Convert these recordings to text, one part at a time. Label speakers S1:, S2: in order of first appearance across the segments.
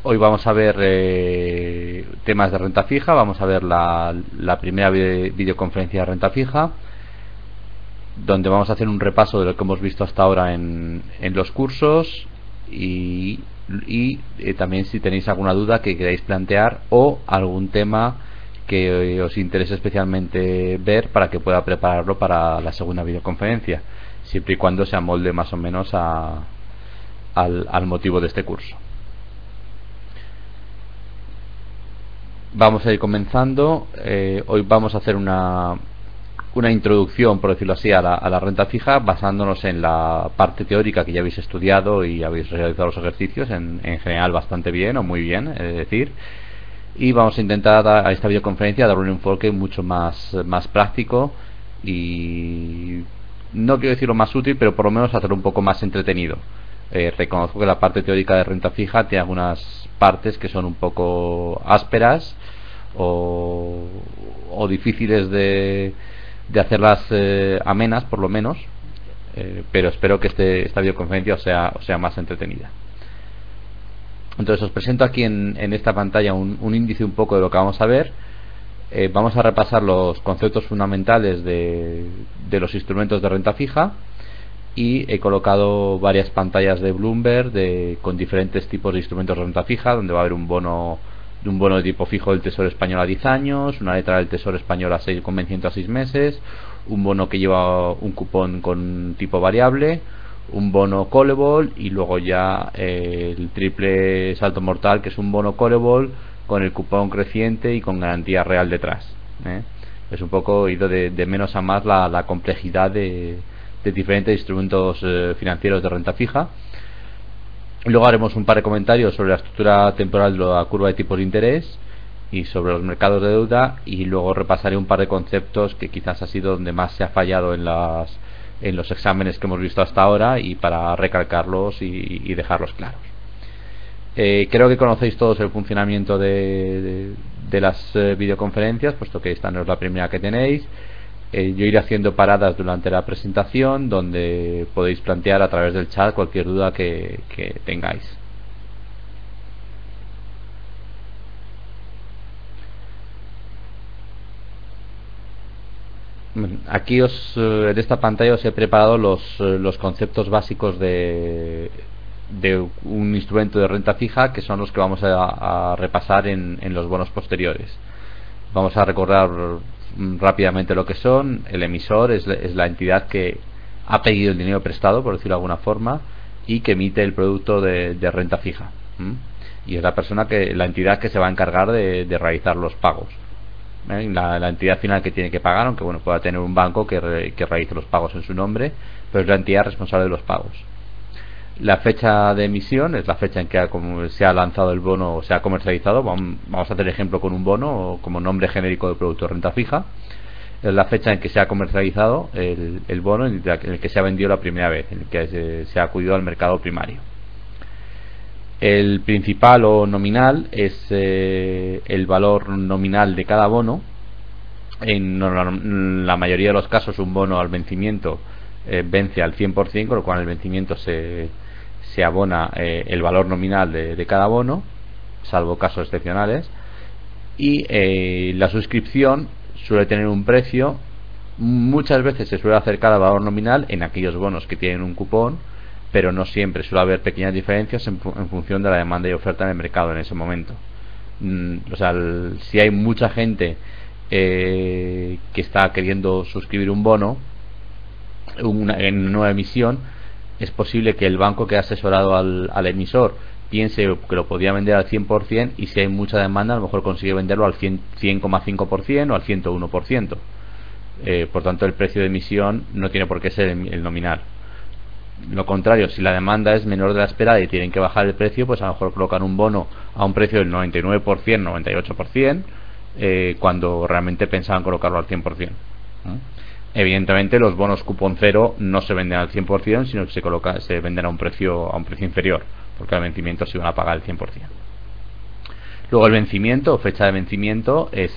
S1: Hoy vamos a ver temas de renta fija. Vamos a ver la primera videoconferencia de renta fija, donde vamos a hacer un repaso de lo que hemos visto hasta ahora en los cursos y también si tenéis alguna duda que queráis plantear o algún tema que os interese especialmente ver para que pueda prepararlo para la segunda videoconferencia, siempre y cuando se amolde más o menos al motivo de este curso. Vamos a ir comenzando. Hoy vamos a hacer una introducción, por decirlo así, a la renta fija, basándonos en la parte teórica que ya habéis estudiado y habéis realizado los ejercicios en general bastante bien o muy bien, es decir, y vamos a intentar a esta videoconferencia dar un enfoque mucho más práctico y no quiero decirlo más útil, pero por lo menos hacerlo un poco más entretenido. Reconozco que la parte teórica de renta fija tiene algunas partes que son un poco ásperas o difíciles de hacerlas amenas, por lo menos, pero espero que esta videoconferencia os sea más entretenida. Entonces os presento aquí en esta pantalla un índice un poco de lo que vamos a ver. Vamos a repasar los conceptos fundamentales de los instrumentos de renta fija, y he colocado varias pantallas de Bloomberg con diferentes tipos de instrumentos de renta fija, donde va a haber un bono de tipo fijo del Tesoro Español a 10 años, una letra del Tesoro Español con vencimiento a 6 meses, un bono que lleva un cupón con tipo variable, un bono callable y luego ya el triple salto mortal, que es un bono callable con el cupón creciente y con garantía real detrás. Es un poco ido de menos a más la complejidad de diferentes instrumentos financieros de renta fija. Luego haremos un par de comentarios sobre la estructura temporal de la curva de tipos de interés y sobre los mercados de deuda, y luego repasaré un par de conceptos que quizás ha sido donde más se ha fallado en los exámenes que hemos visto hasta ahora, y para recalcarlos y dejarlos claros. Creo que conocéis todos el funcionamiento de las videoconferencias, puesto que esta no es la primera que tenéis. Yo iré haciendo paradas durante la presentación, donde podéis plantear a través del chat cualquier duda que tengáis. Aquí en esta pantalla os he preparado los conceptos básicos de un instrumento de renta fija, que son los que vamos a repasar en los bonos posteriores. Vamos a recordar rápidamente lo que son. El emisor es la entidad que ha pedido el dinero prestado, por decirlo de alguna forma, y que emite el producto de renta fija. Y es la entidad que se va a encargar de realizar los pagos. La entidad final que tiene que pagar, aunque bueno, pueda tener un banco que realice los pagos en su nombre, pero es la entidad responsable de los pagos. La fecha de emisión es la fecha en que se ha lanzado el bono o se ha comercializado. Vamos a hacer ejemplo con un bono como nombre genérico de producto de renta fija. Es la fecha en que se ha comercializado el bono, en el que se ha vendido la primera vez, en el que se ha acudido al mercado primario. El principal o nominal es el valor nominal de cada bono. En la mayoría de los casos, un bono al vencimiento vence al 100%, con lo cual el vencimiento se abona el valor nominal de cada bono, salvo casos excepcionales. Y la suscripción suele tener un precio. Muchas veces se suele acercar al valor nominal en aquellos bonos que tienen un cupón, pero no siempre. Suele haber pequeñas diferencias en función de la demanda y oferta en el mercado en ese momento. O sea, si hay mucha gente que está queriendo suscribir un bono en una nueva emisión, es posible que el banco que ha asesorado al emisor piense que lo podía vender al 100%, y si hay mucha demanda a lo mejor consigue venderlo al 100,5% o al 101%. Por tanto, el precio de emisión no tiene por qué ser el nominal. Lo contrario, si la demanda es menor de la esperada y tienen que bajar el precio, pues a lo mejor colocan un bono a un precio del 99%, 98%, cuando realmente pensaban colocarlo al 100%. Evidentemente los bonos cupón cero no se venden al 100%, sino que se venden a un precio inferior, porque al vencimiento se van a pagar el 100%. Luego el vencimiento o fecha de vencimiento es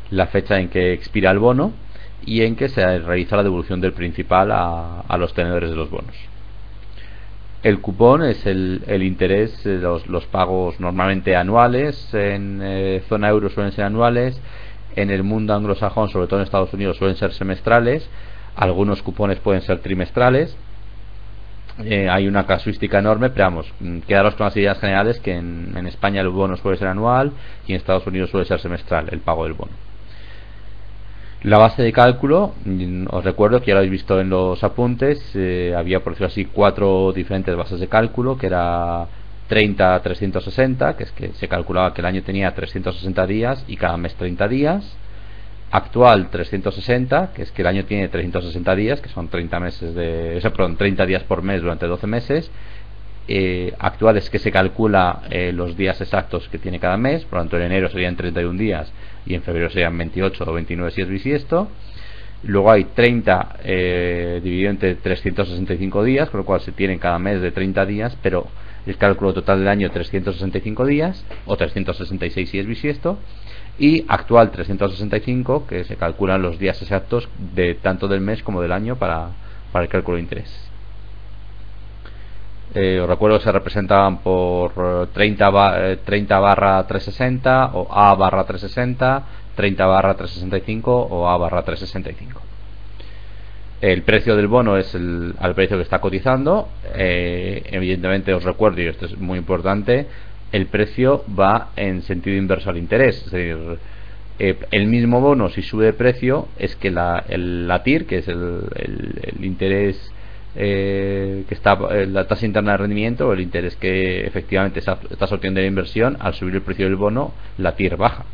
S1: la fecha en que expira el bono y en que se realiza la devolución del principal a los tenedores de los bonos. El cupón es el interés, los pagos normalmente anuales, en zona euro suelen ser anuales, en el mundo anglosajón, sobre todo en Estados Unidos, suelen ser semestrales, algunos cupones pueden ser trimestrales. Hay una casuística enorme, pero vamos, quedaros con las ideas generales que en España el bono suele ser anual y en Estados Unidos suele ser semestral el pago del bono. La base de cálculo, os recuerdo que ya lo habéis visto en los apuntes, había por decirlo así 4 diferentes bases de cálculo, que era 30-360, que es que se calculaba que el año tenía 360 días y cada mes 30 días. Actual 360, que es que el año tiene 360 días, que son 30 meses perdón, 30 días por mes durante 12 meses. Actual es que se calcula los días exactos que tiene cada mes, por lo tanto en enero serían 31 días y en febrero serían 28 o 29 si es bisiesto. Luego hay 30 dividido entre 365 días, con lo cual se tiene cada mes de 30 días, pero el cálculo total del año 365 días o 366 si es bisiesto. Y actual 365, que se calculan los días exactos de tanto del mes como del año para el cálculo de interés. Os recuerdo que se representaban por 30/360 o A/360, 30/365 o A/365. El precio del bono es al precio que está cotizando. Evidentemente os recuerdo, y esto es muy importante, el precio va en sentido inverso al interés. Es decir, el mismo bono, si sube de precio, es que la TIR, que es el interés que está, la tasa interna de rendimiento, o el interés que efectivamente está sortiendo de la inversión, al subir el precio del bono, la TIR baja.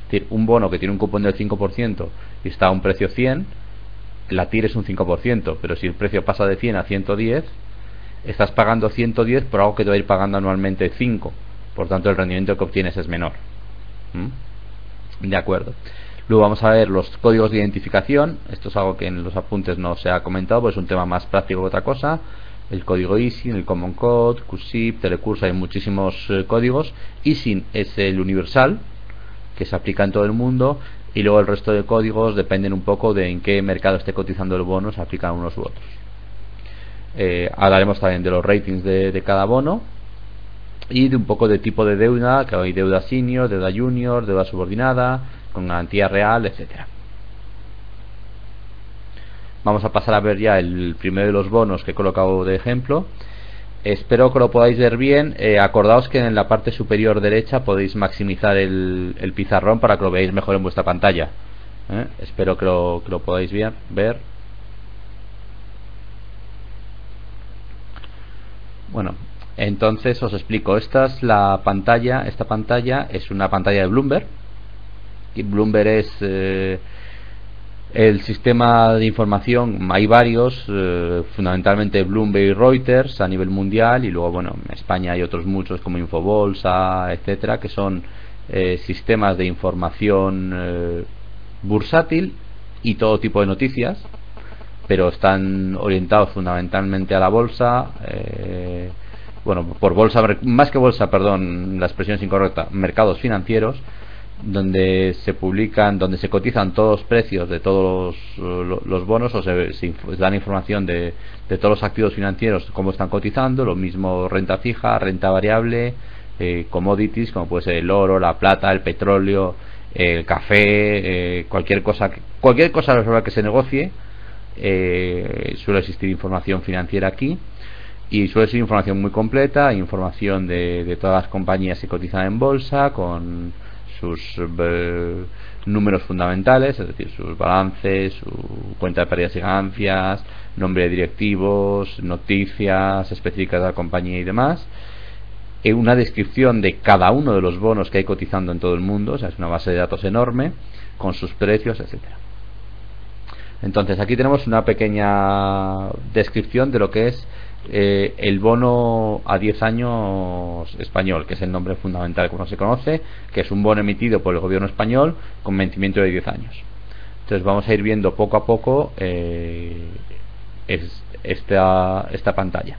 S1: Es decir, un bono que tiene un cupón del 5% y está a un precio 100, la TIR es un 5%, pero si el precio pasa de 100 a 110, estás pagando 110 por algo que te va a ir pagando anualmente 5. Por tanto el rendimiento que obtienes es menor. De acuerdo. Luego vamos a ver los códigos de identificación. Esto es algo que en los apuntes no se ha comentado, pues es un tema más práctico que otra cosa. El código ISIN, el Common Code, QSIP, Telecurso, hay muchísimos códigos. ISIN es el universal, que se aplica en todo el mundo, y luego el resto de códigos dependen un poco de en qué mercado esté cotizando el bono, se aplican unos u otros. Hablaremos también de los ratings de cada bono y de un poco de tipo de deuda, que hay deuda senior, deuda junior, deuda subordinada, con garantía real, etcétera. Vamos a pasar a ver ya el primero de los bonos que he colocado de ejemplo. Espero que lo podáis ver bien. Acordaos que en la parte superior derecha podéis maximizar el pizarrón para que lo veáis mejor en vuestra pantalla. Espero que lo podáis ver. Bueno, entonces os explico. Esta es la pantalla. Esta pantalla es una pantalla de Bloomberg. Y Bloomberg es el sistema de información. Hay varios, fundamentalmente Bloomberg y Reuters a nivel mundial, y luego, bueno, en España hay otros muchos como Infobolsa, etcétera, que son sistemas de información bursátil y todo tipo de noticias, pero están orientados fundamentalmente a la bolsa. Bueno, por bolsa, más que bolsa, perdón, la expresión es incorrecta, mercados financieros, donde se publican, donde se cotizan todos los precios de todos los bonos, o se dan información de todos los activos financieros, cómo están cotizando, lo mismo renta fija, renta variable, commodities, como puede ser el oro, la plata, el petróleo, el café, cualquier cosa sobre la que se negocie. Suele existir información financiera aquí, y suele ser información muy completa, información de todas las compañías que cotizan en bolsa, con sus números fundamentales, es decir, sus balances, su cuenta de pérdidas y ganancias, nombre de directivos, noticias específicas de la compañía y demás. Una descripción de cada uno de los bonos que hay cotizando en todo el mundo, o sea, es una base de datos enorme con sus precios, etcétera. Entonces aquí tenemos una pequeña descripción de lo que es el bono a 10 años español, que es el nombre fundamental como se conoce, que es un bono emitido por el gobierno español con vencimiento de 10 años. Entonces vamos a ir viendo poco a poco esta pantalla.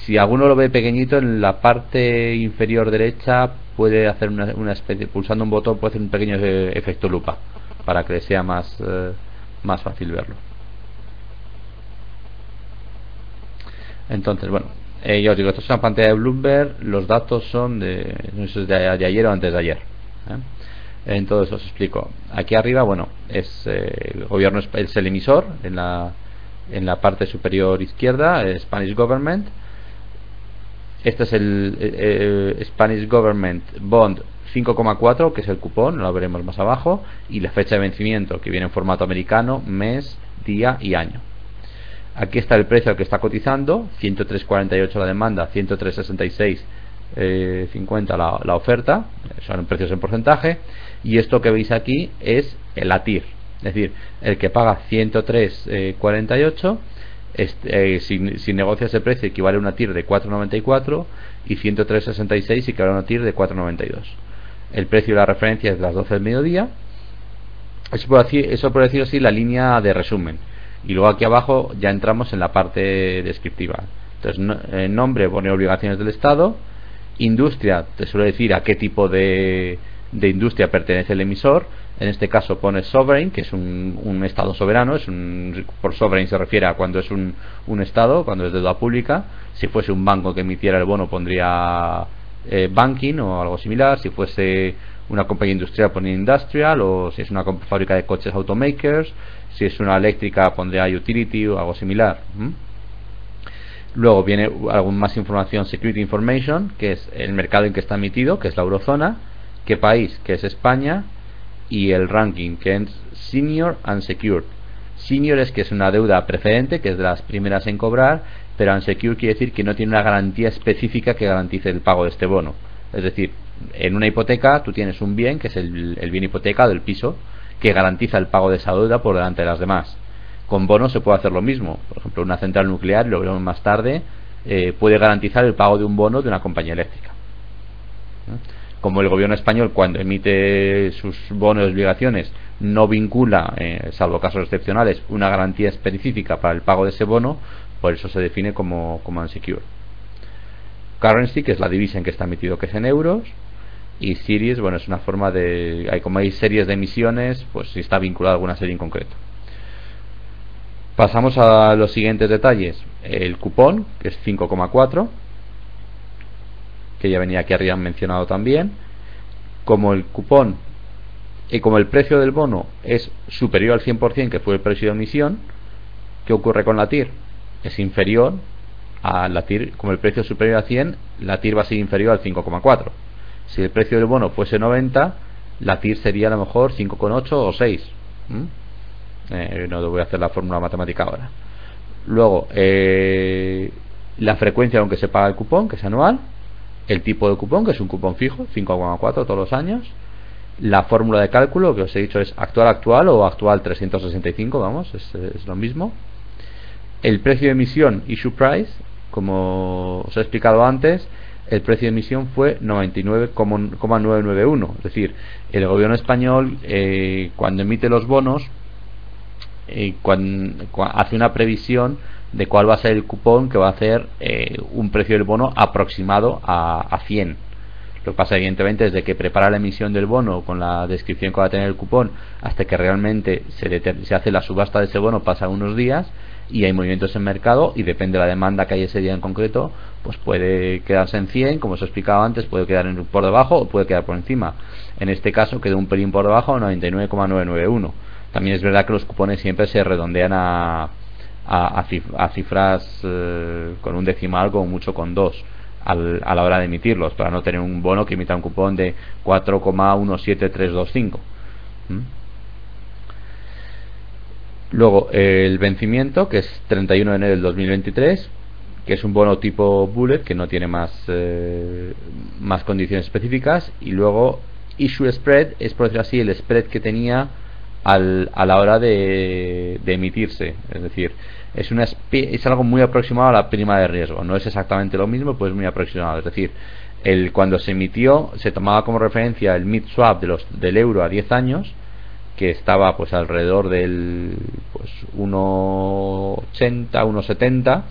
S1: Si alguno lo ve pequeñito, en la parte inferior derecha puede hacer una especie, pulsando un botón puede hacer un pequeño efecto lupa para que sea más fácil verlo. Entonces, bueno, Ya os digo, esto es una pantalla de Bloomberg. Los datos son no sé, de ayer o antes de ayer. Entonces os explico. Aquí arriba, bueno, es el gobierno, es el emisor en la parte superior izquierda, Spanish Government. Este es el Spanish Government Bond 5,4, que es el cupón, lo veremos más abajo, y la fecha de vencimiento, que viene en formato americano, mes, día y año. Aquí está el precio al que está cotizando, 103,48 la demanda, 103,66,50 la oferta, son precios en porcentaje, y esto que veis aquí es la TIR, es decir, el que paga 103,48, si negocia ese precio equivale a una TIR de 4,94 y 103,66 equivale a una TIR de 4,92. El precio de la referencia es de las 12 del mediodía. Eso por decir así la línea de resumen, y luego aquí abajo ya entramos en la parte descriptiva. Entonces, nombre pone obligaciones del Estado, industria te suele decir a qué tipo de industria pertenece el emisor. En este caso pone sovereign, que es un estado soberano. Por sovereign se refiere a cuando es un estado, cuando es deuda pública. Si fuese un banco que emitiera el bono pondría banking o algo similar. Si fuese una compañía industrial pondría industrial, o si es una fábrica de coches automakers, si es una eléctrica pondría utility o algo similar. Luego viene algo más información, security information, que es el mercado en que está emitido, que es la eurozona, qué país, que es España, y el ranking, que es senior and secured. Senior es que es una deuda preferente, que es de las primeras en cobrar, pero unsecured quiere decir que no tiene una garantía específica que garantice el pago de este bono. Es decir, en una hipoteca tú tienes un bien, que es el bien hipotecado, el piso, que garantiza el pago de esa deuda por delante de las demás. Con bonos se puede hacer lo mismo. Por ejemplo, una central nuclear, lo veremos más tarde, puede garantizar el pago de un bono de una compañía eléctrica. Como el gobierno español, cuando emite sus bonos y obligaciones, no vincula, salvo casos excepcionales, una garantía específica para el pago de ese bono, por eso se define como unsecured. Currency, que es la divisa en que está emitido, que es en euros. Y series, bueno, es una forma de... como hay series de emisiones, pues si está vinculado a alguna serie en concreto. Pasamos a los siguientes detalles. El cupón, que es 5,4, que ya venía aquí arriba mencionado también. Como el cupón y como el precio del bono es superior al 100%, que fue el precio de emisión, ¿qué ocurre con la TIR? Es inferior a la TIR. Como el precio es superior a 100, la TIR va a ser inferior al 5,4. Si el precio del bono fuese 90, la TIR sería a lo mejor 5,8 o 6. No voy a hacer la fórmula matemática ahora. Luego, la frecuencia con que se paga el cupón, que es anual. El tipo de cupón, que es un cupón fijo, 5,4 todos los años. La fórmula de cálculo, que os he dicho, es actual o actual 365, vamos, es lo mismo. El precio de emisión, issue price, como os he explicado antes, el precio de emisión fue 99,991. Es decir, el gobierno español, cuando emite los bonos, hace una previsión de cuál va a ser el cupón, que va a hacer un precio del bono aproximado a 100. Lo que pasa, evidentemente, desde que prepara la emisión del bono con la descripción que va a tener el cupón hasta que realmente se hace la subasta de ese bono, pasan unos días y hay movimientos en mercado, y depende de la demanda que hay ese día en concreto, pues puede quedarse en 100, como os he explicado antes, puede quedar por debajo o puede quedar por encima. En este caso quedó un pelín por debajo, 99,991. También es verdad que los cupones siempre se redondean a cifras con un decimal, como mucho con 2 a la hora de emitirlos, para no tener un bono que emita un cupón de 4,17325. Luego el vencimiento, que es 31 de enero del 2023, que es un bono tipo bullet, que no tiene más condiciones específicas. Y luego issue spread, es por decirlo así el spread que tenía a la hora de emitirse. Es decir, es algo muy aproximado a la prima de riesgo. No es exactamente lo mismo, pues muy aproximado. Es decir, cuando se emitió se tomaba como referencia el mid swap del euro a 10 años, que estaba pues alrededor del 1,80, 1,70,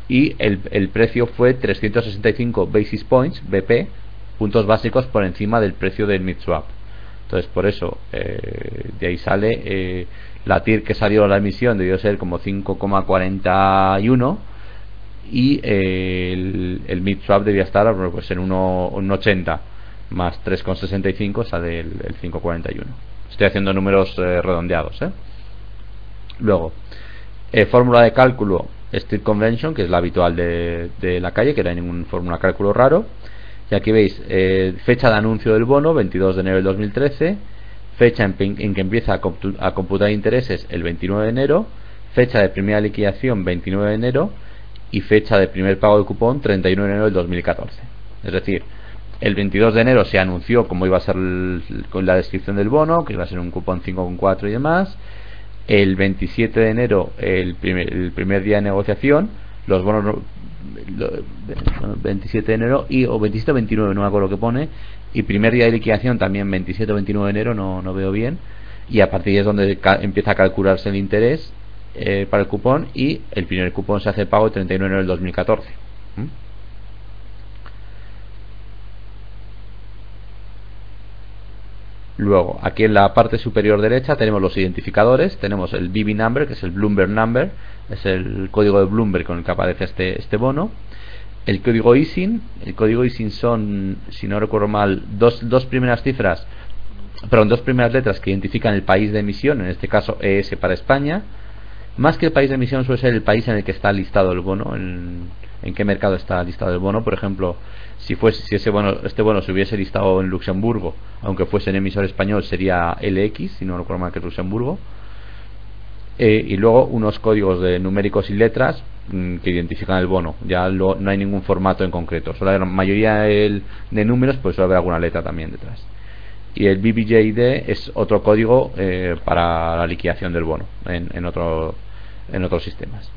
S1: y el precio fue 365 basis points, BP, puntos básicos por encima del precio del mid swap. Entonces, por eso de ahí sale la TIR que salió a la emisión, debió ser como 5,41, y el mid swap debía estar pues en 1,80 más 3,65 sale el 5,41. Estoy haciendo números redondeados, Luego, fórmula de cálculo Street Convention, que es la habitual de la calle, que no hay ninguna fórmula de cálculo raro. Y aquí veis fecha de anuncio del bono, 22 de enero del 2013, fecha en que empieza a computar intereses, el 29 de enero, fecha de primera liquidación, 29 de enero, y fecha de primer pago de cupón, 31 de enero del 2014. Es decir, el 22 de enero se anunció cómo iba a ser con la descripción del bono, que iba a ser un cupón 5,4 y demás. El 27 de enero, el primer día de negociación, los bonos 27 de enero o 27 o 29, no me acuerdo qué pone, y primer día de liquidación también 27 o 29 de enero, no veo bien, y a partir de ahí es donde empieza a calcularse el interés para el cupón, y el primer cupón se hace pago el 31 de enero del 2014. Luego, aquí en la parte superior derecha tenemos los identificadores. Tenemos el BB number, que es el Bloomberg number, es el código de Bloomberg con el que aparece este bono. El código ISIN, son, si no recuerdo mal, dos primeras letras que identifican el país de emisión, en este caso ES para España. Más que el país de emisión suele ser el país en el que está listado el bono, en qué mercado está listado el bono. Por ejemplo, si este bono se hubiese listado en Luxemburgo, aunque fuese en emisor español, sería LX, si no recuerdo mal, que es Luxemburgo. Y luego unos códigos de numéricos y letras que identifican el bono. Ya no hay ningún formato en concreto, solo la mayoría de números, pues suele haber alguna letra también detrás. Y el BBJD es otro código para la liquidación del bono en otros sistemas.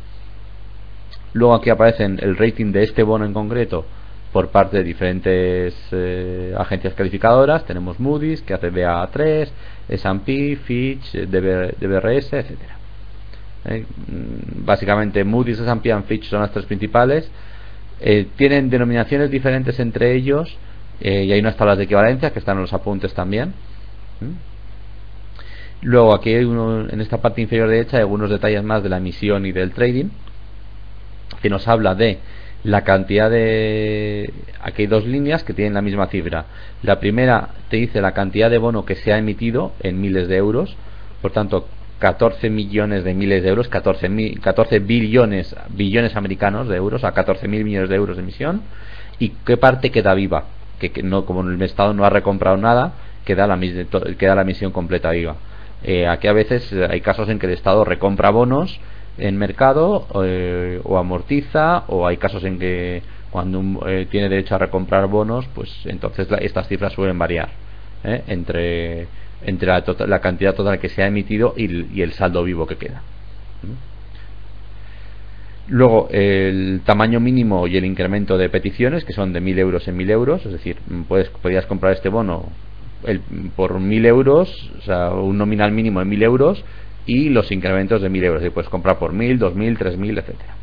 S1: Luego aquí aparecen el rating de este bono en concreto por parte de diferentes agencias calificadoras. Tenemos Moody's, que hace Ba3, S&P, Fitch, DBRS, etcétera. Básicamente Moody's, S&P y Fitch son las tres principales. Tienen denominaciones diferentes entre ellos, y hay unas tablas de equivalencia que están en los apuntes también. Luego aquí hay en esta parte inferior derecha hay algunos detalles más de la emisión y del trading, que nos habla de la cantidad de... Aquí hay dos líneas que tienen la misma cifra. La primera te dice la cantidad de bono que se ha emitido en miles de euros, por tanto 14 millones de miles de euros, 14 billones americanos de euros, a 14.000 millones de euros de emisión. Y qué parte queda viva, que no, como el Estado no ha recomprado nada, queda la emisión completa viva. Aquí a veces hay casos en que el Estado recompra bonos en mercado o amortiza, o hay casos en que cuando tiene derecho a recomprar bonos, pues entonces estas cifras suelen variar entre la cantidad total que se ha emitido y el saldo vivo que queda. Luego el tamaño mínimo y el incremento de peticiones, que son de 1.000 euros en 1.000 euros, es decir, podías comprar este bono por 1.000 euros, o sea, un nominal mínimo de 1.000 euros, y los incrementos de 1.000 euros, y puedes comprar por 1.000, 2.000, 3.000, etcétera.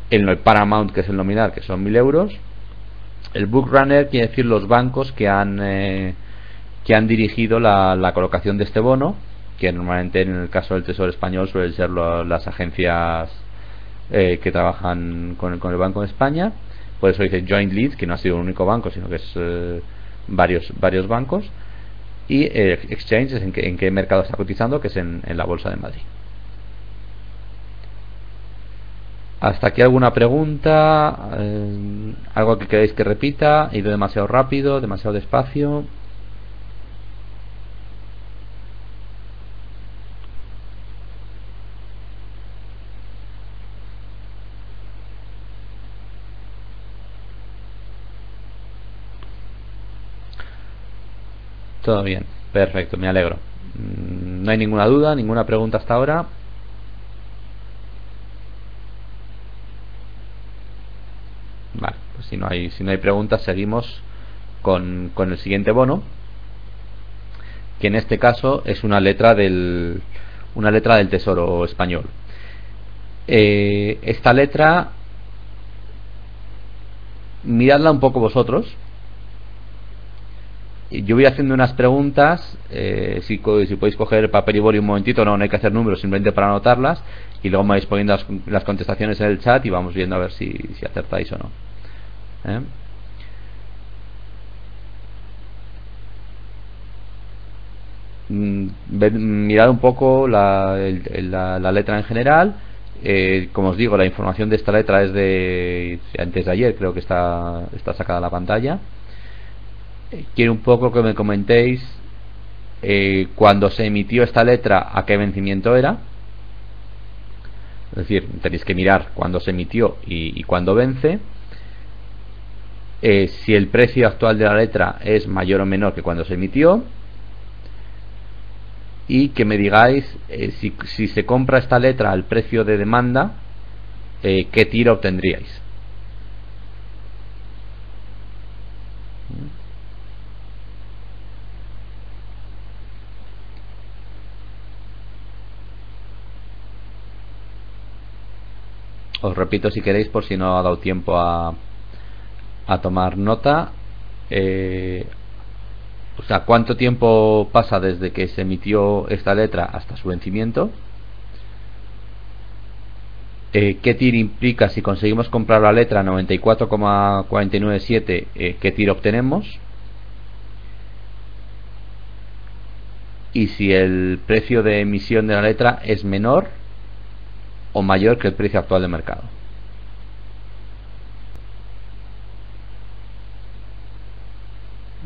S1: El Paramount, que es el nominal, que son 1.000 euros. El book runner quiere decir los bancos que han dirigido la colocación de este bono, que normalmente en el caso del Tesoro Español suelen ser las agencias que trabajan con el Banco de España. Por eso dice joint lead, que no ha sido un único banco, sino que es varios bancos. Y exchange es en qué mercado está cotizando, que es en la Bolsa de Madrid. Hasta aquí alguna pregunta, algo que queréis que repita, he ido demasiado rápido, demasiado despacio. Todo bien, perfecto, me alegro. No hay ninguna duda, ninguna pregunta hasta ahora. Vale, pues si no hay preguntas, seguimos con el siguiente bono, que en este caso es una letra del Tesoro Español. Esta letra, miradla un poco vosotros. Yo voy haciendo unas preguntas, si podéis coger el papel y boli un momentito, no hay que hacer números, simplemente para anotarlas, y luego me vais poniendo las contestaciones en el chat y vamos viendo a ver si acertáis o no. Mirad un poco la letra en general. Como os digo, la información de esta letra es de antes de ayer, creo que está sacada a la pantalla. Quiero un poco que me comentéis cuando se emitió esta letra, a qué vencimiento era. Es decir, tenéis que mirar cuándo se emitió y cuándo vence. Si el precio actual de la letra es mayor o menor que cuando se emitió. Y que me digáis si se compra esta letra al precio de demanda, qué tiro obtendríais. Os repito si queréis, por si no ha dado tiempo a tomar nota. O sea, ¿cuánto tiempo pasa desde que se emitió esta letra hasta su vencimiento? ¿Qué TIR implica si conseguimos comprar la letra 94,497? ¿Qué TIR obtenemos? Y si el precio de emisión de la letra es menor o mayor que el precio actual de mercado.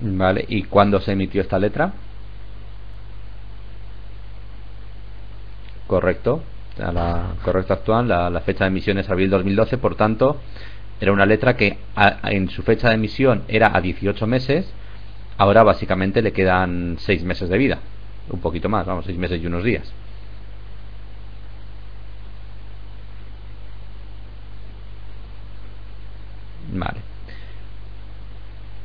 S1: Vale, ¿y cuándo se emitió esta letra? Correcto, la correcta actual, la fecha de emisión es abril 2012, por tanto era una letra que en su fecha de emisión era a 18 meses, ahora básicamente le quedan 6 meses de vida, un poquito más, vamos, 6 meses y unos días. Vale.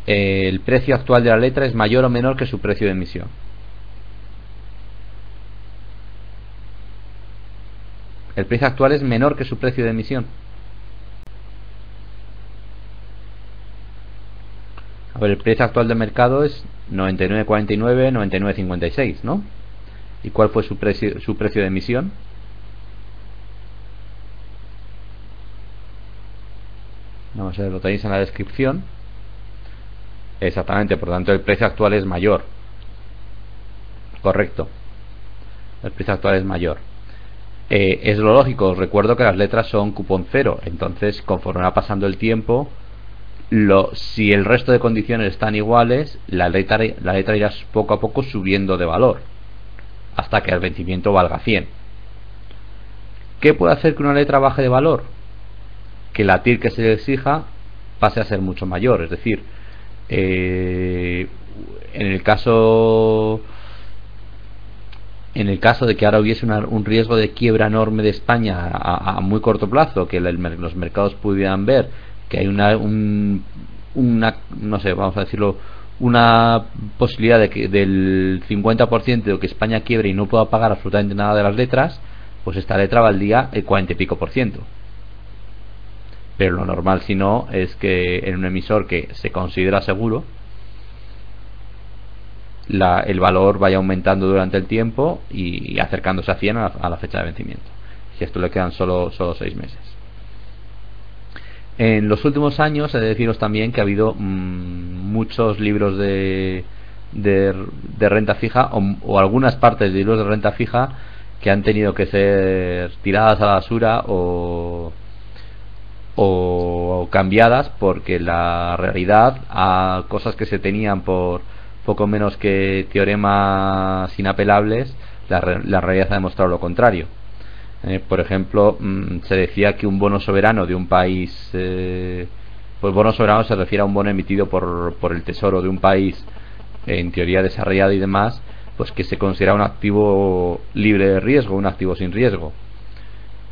S1: El precio actual de la letra es mayor o menor que su precio de emisión. El precio actual es menor que su precio de emisión. A ver, el precio actual de mercado es 99,49, 99,56, ¿no? ¿Y cuál fue su precio de emisión? Vamos a ver, lo tenéis en la descripción. Exactamente, por lo tanto el precio actual es mayor. Correcto. El precio actual es mayor. Es lo lógico, os recuerdo que las letras son cupón cero, entonces conforme va pasando el tiempo, si el resto de condiciones están iguales, la letra irá poco a poco subiendo de valor hasta que el vencimiento valga 100. ¿Qué puede hacer que una letra baje de valor? Que la TIR que se le exija pase a ser mucho mayor, es decir, en el caso de que ahora hubiese un riesgo de quiebra enorme de España a muy corto plazo, que los mercados pudieran ver que hay no sé, vamos a decirlo, una posibilidad del 50% de que España quiebre y no pueda pagar absolutamente nada de las letras, pues esta letra valdría el 40 y pico por ciento. Pero lo normal, si no, es que en un emisor que se considera seguro, el valor vaya aumentando durante el tiempo y acercándose a 100 a la fecha de vencimiento. Y esto le quedan solo 6 meses. En los últimos años he de deciros también que ha habido muchos libros de renta fija o algunas partes de libros de renta fija que han tenido que ser tiradas a la basura o cambiadas, porque la realidad, a cosas que se tenían por poco menos que teoremas inapelables, la realidad ha demostrado lo contrario. Por ejemplo, se decía que un bono soberano de un país, pues bono soberano se refiere a un bono emitido por el tesoro de un país en teoría desarrollado y demás, pues que se considera un activo libre de riesgo, un activo sin riesgo.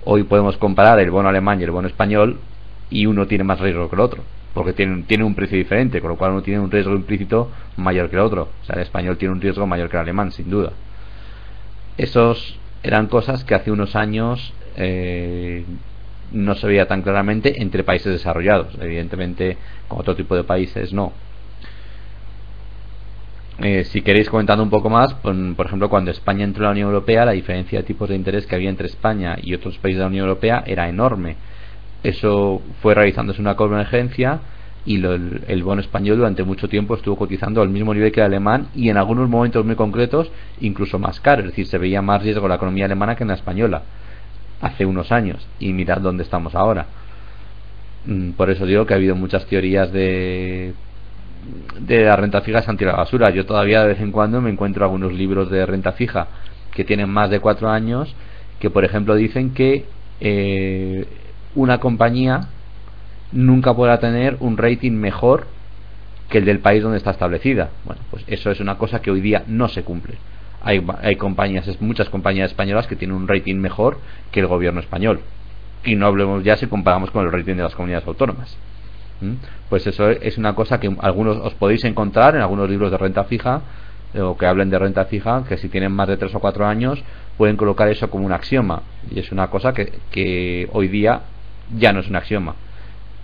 S1: Hoy podemos comparar el bono alemán y el bono español y uno tiene más riesgo que el otro, porque tiene un precio diferente, con lo cual uno tiene un riesgo implícito mayor que el otro. O sea, el español tiene un riesgo mayor que el alemán, sin duda. Esos eran cosas que hace unos años no se veía tan claramente entre países desarrollados. Evidentemente, con otro tipo de países no. Si queréis, comentando un poco más, por ejemplo, cuando España entró en la Unión Europea, la diferencia de tipos de interés que había entre España y otros países de la Unión Europea era enorme. Eso fue realizándose una convergencia y el bono español durante mucho tiempo estuvo cotizando al mismo nivel que el alemán, y en algunos momentos muy concretos incluso más caro. Es decir, se veía más riesgo en la economía alemana que en la española hace unos años, y mirad dónde estamos ahora. Por eso digo que ha habido muchas teorías de la renta fija es anti la basura. Yo todavía de vez en cuando me encuentro algunos libros de renta fija que tienen más de 4 años, que por ejemplo dicen que una compañía nunca podrá tener un rating mejor que el del país donde está establecida. Bueno, pues eso es una cosa que hoy día no se cumple. Hay compañías, muchas compañías españolas que tienen un rating mejor que el gobierno español, y no hablemos ya si comparamos con el rating de las comunidades autónomas. Pues eso es una cosa que algunos os podéis encontrar en algunos libros de renta fija, o que hablen de renta fija, que si tienen más de 3 o 4 años pueden colocar eso como un axioma, y es una cosa que hoy día ya no es un axioma.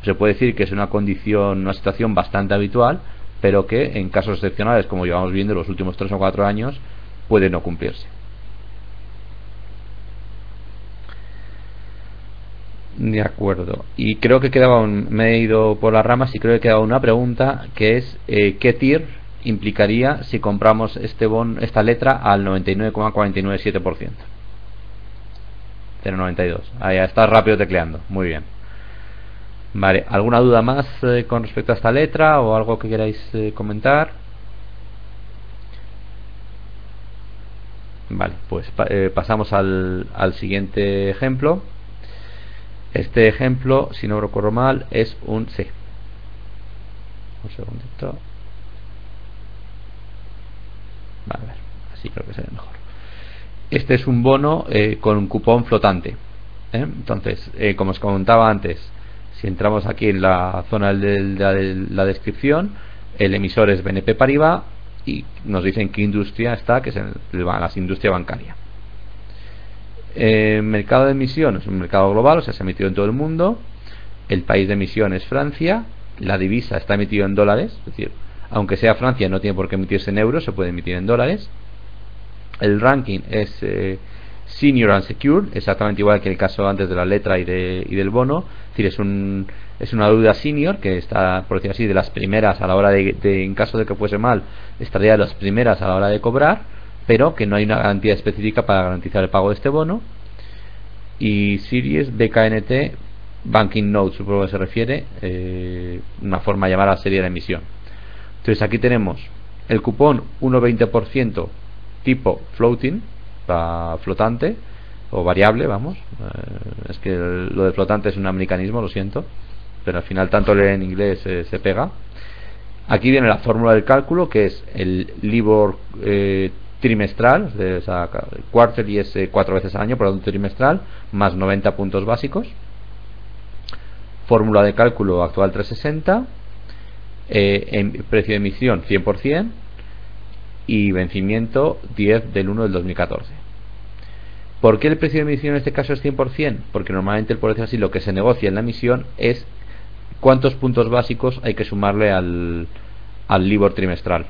S1: Se puede decir que es una condición, una situación bastante habitual, pero que en casos excepcionales, como llevamos viendo en los últimos 3 o 4 años, puede no cumplirse. De acuerdo. Y creo que me he ido por las ramas, y creo que quedaba una pregunta, que es ¿qué TIR implicaría si compramos esta letra al 99,497%? 0,92. Ahí está rápido tecleando. Muy bien. Vale, ¿alguna duda más con respecto a esta letra, o algo que queráis comentar? Vale, pues pasamos al siguiente ejemplo. Este ejemplo, si no recuerdo mal, es un... Sí. Un segundito. Vale, a ver, así creo que se ve mejor. Este es un bono con un cupón flotante. Entonces, como os comentaba antes, si entramos aquí en la zona de la descripción, el emisor es BNP Paribas, y nos dicen qué industria está, que es la industria bancaria. Mercado de emisión es un mercado global, o sea, se ha emitido en todo el mundo. El país de emisión es Francia. La divisa está emitida en dólares, es decir, aunque sea Francia, no tiene por qué emitirse en euros, se puede emitir en dólares. El ranking es Senior Unsecured, exactamente igual que el caso antes de la letra y del bono. Es decir, es una deuda senior que está, por decir así, de las primeras a la hora en caso de que fuese mal, estaría de las primeras a la hora de cobrar, pero que no hay una garantía específica para garantizar el pago de este bono. Y Series BKNT Banking Note, supongo que se refiere, una forma de llamar a la serie de emisión. Entonces aquí tenemos el cupón 1,20% tipo floating, flotante o variable, vamos. Es que lo de flotante es un americanismo, lo siento, pero al final tanto leer en inglés se pega. Aquí viene la fórmula del cálculo, que es el LIBOR trimestral, quarterly es 4 veces al año, por lo tanto trimestral, más 90 puntos básicos. Fórmula de cálculo actual 360, en precio de emisión 100%, y vencimiento 10 del 1 del 2014. ¿Por qué el precio de emisión en este caso es 100%? Porque normalmente, por decir así, lo que se negocia en la emisión es cuántos puntos básicos hay que sumarle al LIBOR trimestral.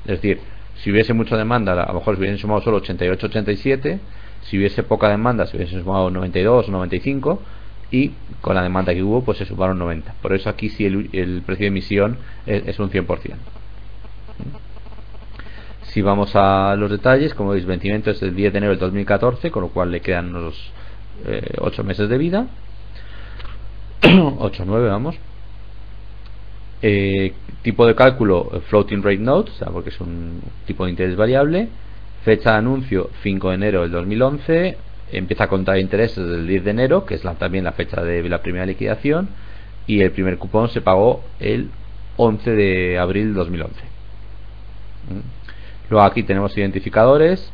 S1: Es decir, si hubiese mucha demanda, a lo mejor se hubiesen sumado solo 88, 87. Si hubiese poca demanda, se hubiesen sumado 92 o 95, y con la demanda que hubo, pues se sumaron 90. Por eso aquí sí el precio de emisión es un 100%. Si vamos a los detalles, como veis, vencimiento es el 10 de enero del 2014, con lo cual le quedan unos 8 meses de vida. 8 o 9, vamos. Tipo de cálculo floating rate note, o sea, porque es un tipo de interés variable. Fecha de anuncio 5 de enero del 2011. Empieza a contar intereses desde el 10 de enero, que es también la fecha de la primera liquidación, y el primer cupón se pagó el 11 de abril del 2011. Luego aquí tenemos identificadores,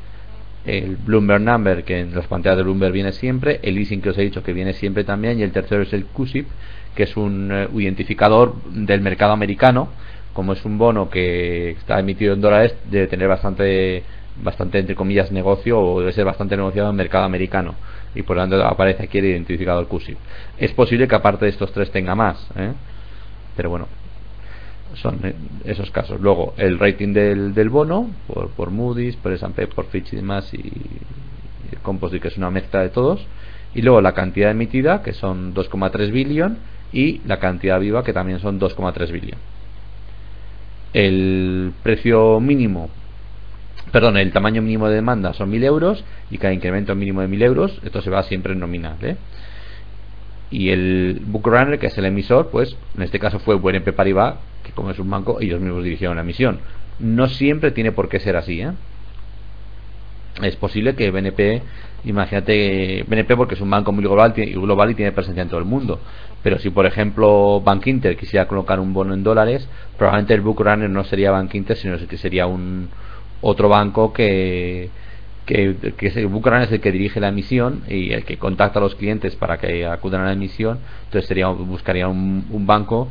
S1: el Bloomberg Number, que en las pantallas de Bloomberg viene siempre, el leasing que os he dicho que viene siempre también, y el tercero es el CUSIP, que es un identificador del mercado americano. Como es un bono que está emitido en dólares, debe tener bastante entre comillas negocio, o debe ser bastante negociado en el mercado americano, y por lo tanto aparece aquí el identificador CUSIP. Es posible que aparte de estos tres tenga más, pero bueno. Son esos casos. Luego el rating del bono por Moody's, por S&P, por Fitch y demás, y Composite, que es una mezcla de todos, y luego la cantidad emitida, que son 2,3 billón, y la cantidad viva, que también son 2,3 billón. El precio mínimo, perdón, el tamaño mínimo de demanda son 1.000 euros, y cada incremento mínimo de 1.000 euros, esto se va siempre en nominal, y el bookrunner, que es el emisor, pues en este caso fue BNP Paribas, que como es un banco, ellos mismos dirigieron la emisión. No siempre tiene por qué ser así, Es posible que BNP, imagínate, BNP porque es un banco muy global y tiene presencia en todo el mundo, pero si por ejemplo Bank Inter quisiera colocar un bono en dólares, probablemente el bookrunner no sería Bank Inter, sino que sería otro banco que el bookrunner es el que dirige la emisión y el que contacta a los clientes para que acudan a la emisión. Entonces buscaría un banco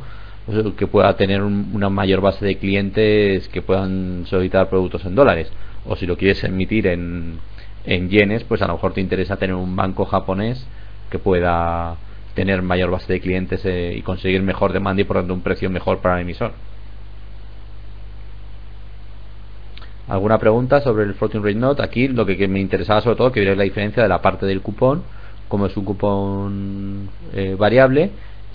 S1: que pueda tener una mayor base de clientes que puedan solicitar productos en dólares. O si lo quieres emitir en yenes, pues a lo mejor te interesa tener un banco japonés que pueda tener mayor base de clientes y conseguir mejor demanda y por tanto un precio mejor para el emisor. ¿Alguna pregunta sobre el floating rate note? Aquí lo que me interesaba sobre todo que vierais la diferencia de la parte del cupón, como es un cupón variable,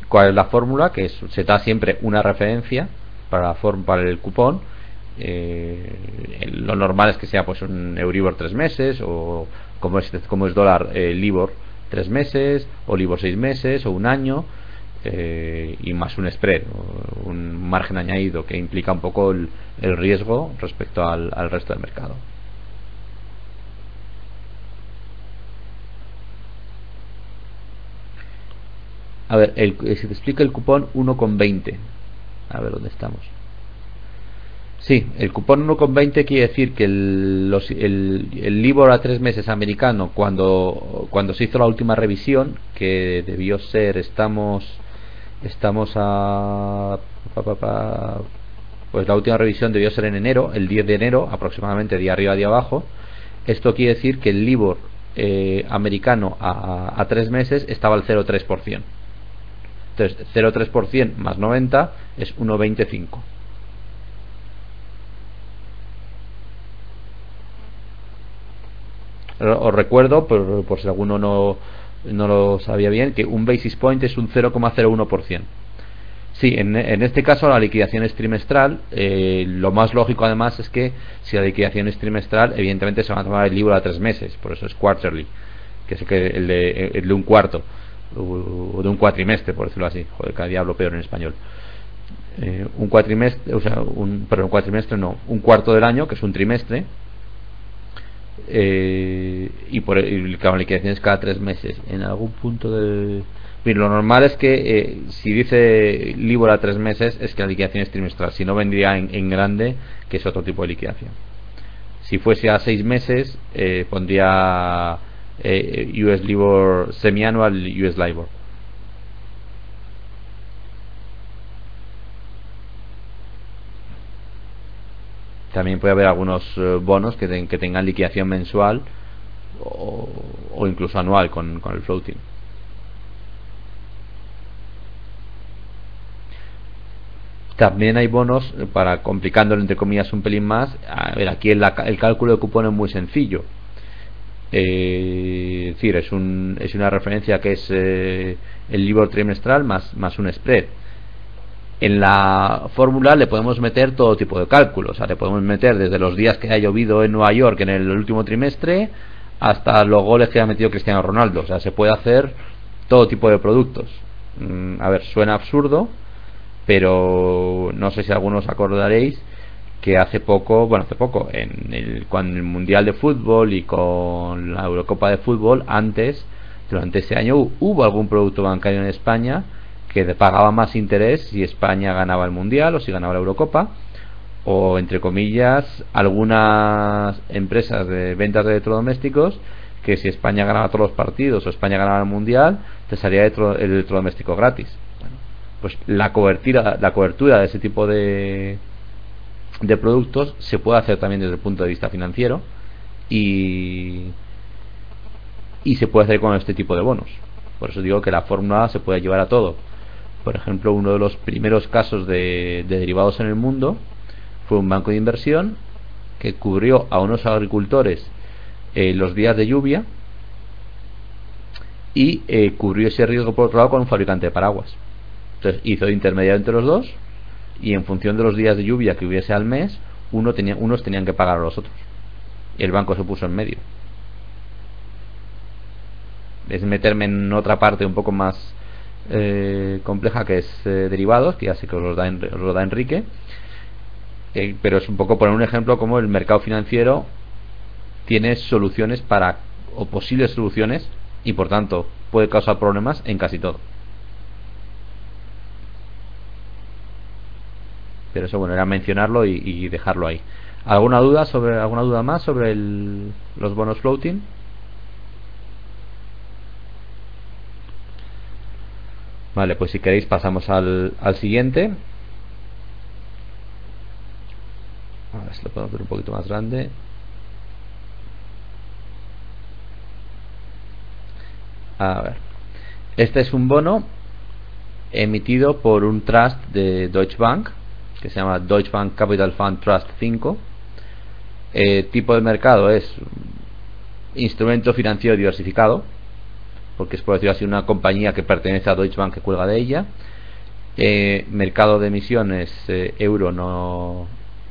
S1: cuál es la fórmula, que se da siempre una referencia para el cupón. Lo normal es que sea pues un Euribor 3 meses, o como es dólar, Libor 3 meses, o Libor 6 meses, o un año, y más un spread, un margen añadido que implica un poco el riesgo respecto al resto del mercado. A ver, si te explica el cupón 1,20. A ver dónde estamos. Sí, el cupón 1,20 quiere decir que el Libor a 3 meses americano, cuando se hizo la última revisión, que debió ser, estamos a pues la última revisión debió ser en enero, el 10 de enero aproximadamente, día arriba día abajo. Esto quiere decir que el Libor americano a 3 meses estaba al 0,3%. Entonces 0,3% más 90 es 1,25. Os recuerdo, por si alguno no lo sabía bien, que un basis point es un 0,01%. Sí, en este caso la liquidación es trimestral. Lo más lógico además es que si la liquidación es trimestral, evidentemente se va a tomar el Libor a 3 meses, por eso es quarterly, que es el de un cuarto o de un cuatrimestre, por decirlo así. Joder, cada día hablo peor en español. Un cuatrimestre, un cuarto del año, que es un trimestre. Y la liquidación es cada 3 meses. En algún punto lo normal es que si dice Libor a 3 meses es que la liquidación es trimestral, si no vendría en grande, que es otro tipo de liquidación. Si fuese a 6 meses pondría US Libor semianual y US Libor. También puede haber algunos bonos que tengan liquidación mensual o incluso anual con el floating. También hay bonos, para complicándolo entre comillas un pelín más. A ver, aquí el cálculo de cupón es muy sencillo. Es decir, es una referencia que es el Libor trimestral más un spread. En la fórmula le podemos meter todo tipo de cálculos. O sea, le podemos meter desde los días que ha llovido en Nueva York en el último trimestre hasta los goles que ha metido Cristiano Ronaldo. O sea, se puede hacer todo tipo de productos. A ver, suena absurdo, pero no sé si algunos acordaréis que hace poco, con el Mundial de Fútbol y con la Eurocopa de Fútbol, durante ese año hubo algún producto bancario en España que pagaba más interés si España ganaba el Mundial o si ganaba la Eurocopa, o entre comillas algunas empresas de ventas de electrodomésticos que si España ganaba todos los partidos o España ganaba el Mundial te salía el electrodoméstico gratis. Bueno, pues la cobertura de ese tipo de productos se puede hacer también desde el punto de vista financiero y se puede hacer con este tipo de bonos. Por eso digo que la fórmula se puede llevar a todo. Por ejemplo, uno de los primeros casos de derivados en el mundo fue un banco de inversión que cubrió a unos agricultores los días de lluvia y cubrió ese riesgo por otro lado con un fabricante de paraguas. Entonces hizo de intermediario entre los dos, y en función de los días de lluvia que hubiese al mes, unos tenían que pagar a los otros, y el banco se puso en medio. Es meterme en otra parte un poco más compleja, que es derivados, que ya sé que os lo da Enrique, pero es un poco poner un ejemplo como el mercado financiero tiene soluciones o posibles soluciones, y por tanto puede causar problemas en casi todo. Pero eso, bueno, era mencionarlo y dejarlo ahí. ¿Alguna duda más sobre los bonos floating? Vale, pues si queréis pasamos al siguiente. A ver si lo podemos ver un poquito más grande. A ver, este es un bono emitido por un trust de Deutsche Bank que se llama Deutsche Bank Capital Fund Trust 5. Tipo de mercado es instrumento financiero diversificado, porque es, por decirlo así, una compañía que pertenece a Deutsche Bank que cuelga de ella. Mercado de emisiones euro, no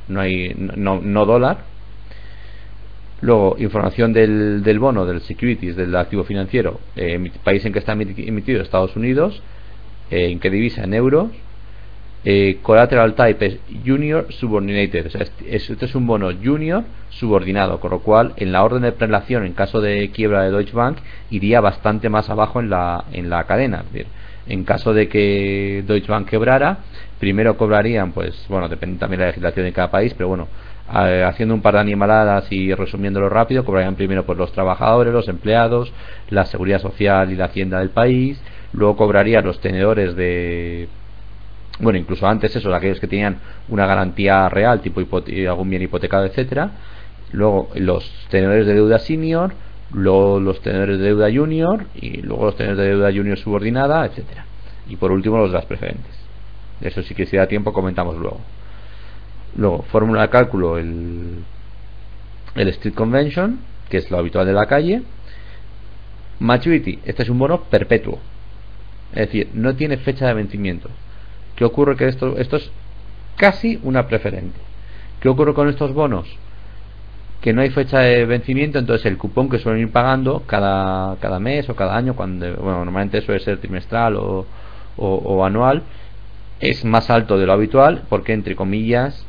S1: dólar. Luego, información del bono, del securities, del activo financiero, país en que está emitido, Estados Unidos, en qué divisa, en euros. Collateral type es junior subordinated, o sea, este es un bono junior subordinado, con lo cual en la orden de prelación, en caso de quiebra de Deutsche Bank, iría bastante más abajo en la cadena. Es decir, en caso de que Deutsche Bank quebrara, primero cobrarían, pues bueno, depende también de la legislación de cada país, pero bueno, haciendo un par de animaladas y resumiéndolo rápido, cobrarían primero pues los trabajadores, los empleados, la seguridad social y la hacienda del país. Luego cobrarían los tenedores de, bueno, incluso antes eso, aquellos que tenían una garantía real, tipo algún bien hipotecado, etcétera. Luego los tenedores de deuda senior, luego los tenedores de deuda junior, y luego los tenedores de deuda junior subordinada, etcétera. Y por último los de las preferentes. Eso sí que si da tiempo comentamos luego. Luego, fórmula de cálculo, el Street Convention, que es lo habitual de la calle. Maturity, este es un bono perpetuo, es decir, no tiene fecha de vencimiento. ¿Qué ocurre? Que esto es casi una preferente. ¿Qué ocurre con estos bonos? Que no hay fecha de vencimiento, entonces el cupón que suelen ir pagando cada mes o cada año, cuando, bueno, normalmente suele ser trimestral o anual, es más alto de lo habitual, porque entre comillas,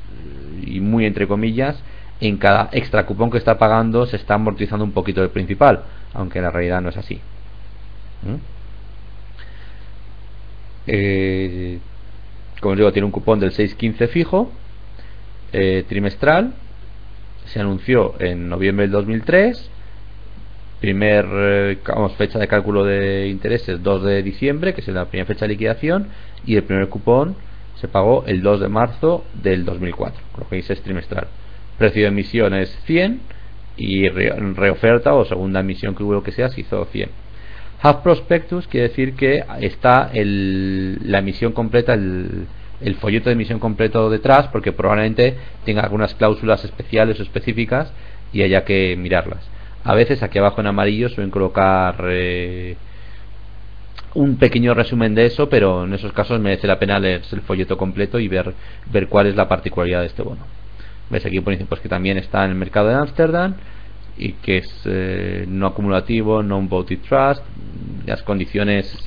S1: y muy entre comillas, en cada extra cupón que está pagando se está amortizando un poquito el principal, aunque en la realidad no es así. Como os digo, tiene un cupón del 6,15 fijo, trimestral. Se anunció en noviembre del 2003. Fecha de cálculo de intereses 2 de diciembre, que es la primera fecha de liquidación, y el primer cupón se pagó el 2 de marzo del 2004, con lo que dice es trimestral. Precio de emisión es 100 y reoferta o segunda emisión que hubo, lo que sea, se hizo 100. Half prospectus quiere decir que está la emisión completa, el folleto de emisión completo detrás, porque probablemente tenga algunas cláusulas especiales o específicas y haya que mirarlas. A veces aquí abajo en amarillo suelen colocar un pequeño resumen de eso, pero en esos casos merece la pena leer el folleto completo y ver cuál es la particularidad de este bono. Ves aquí por ejemplo, pues que también está en el mercado de Ámsterdam y que es no acumulativo, non-voted trust, las condiciones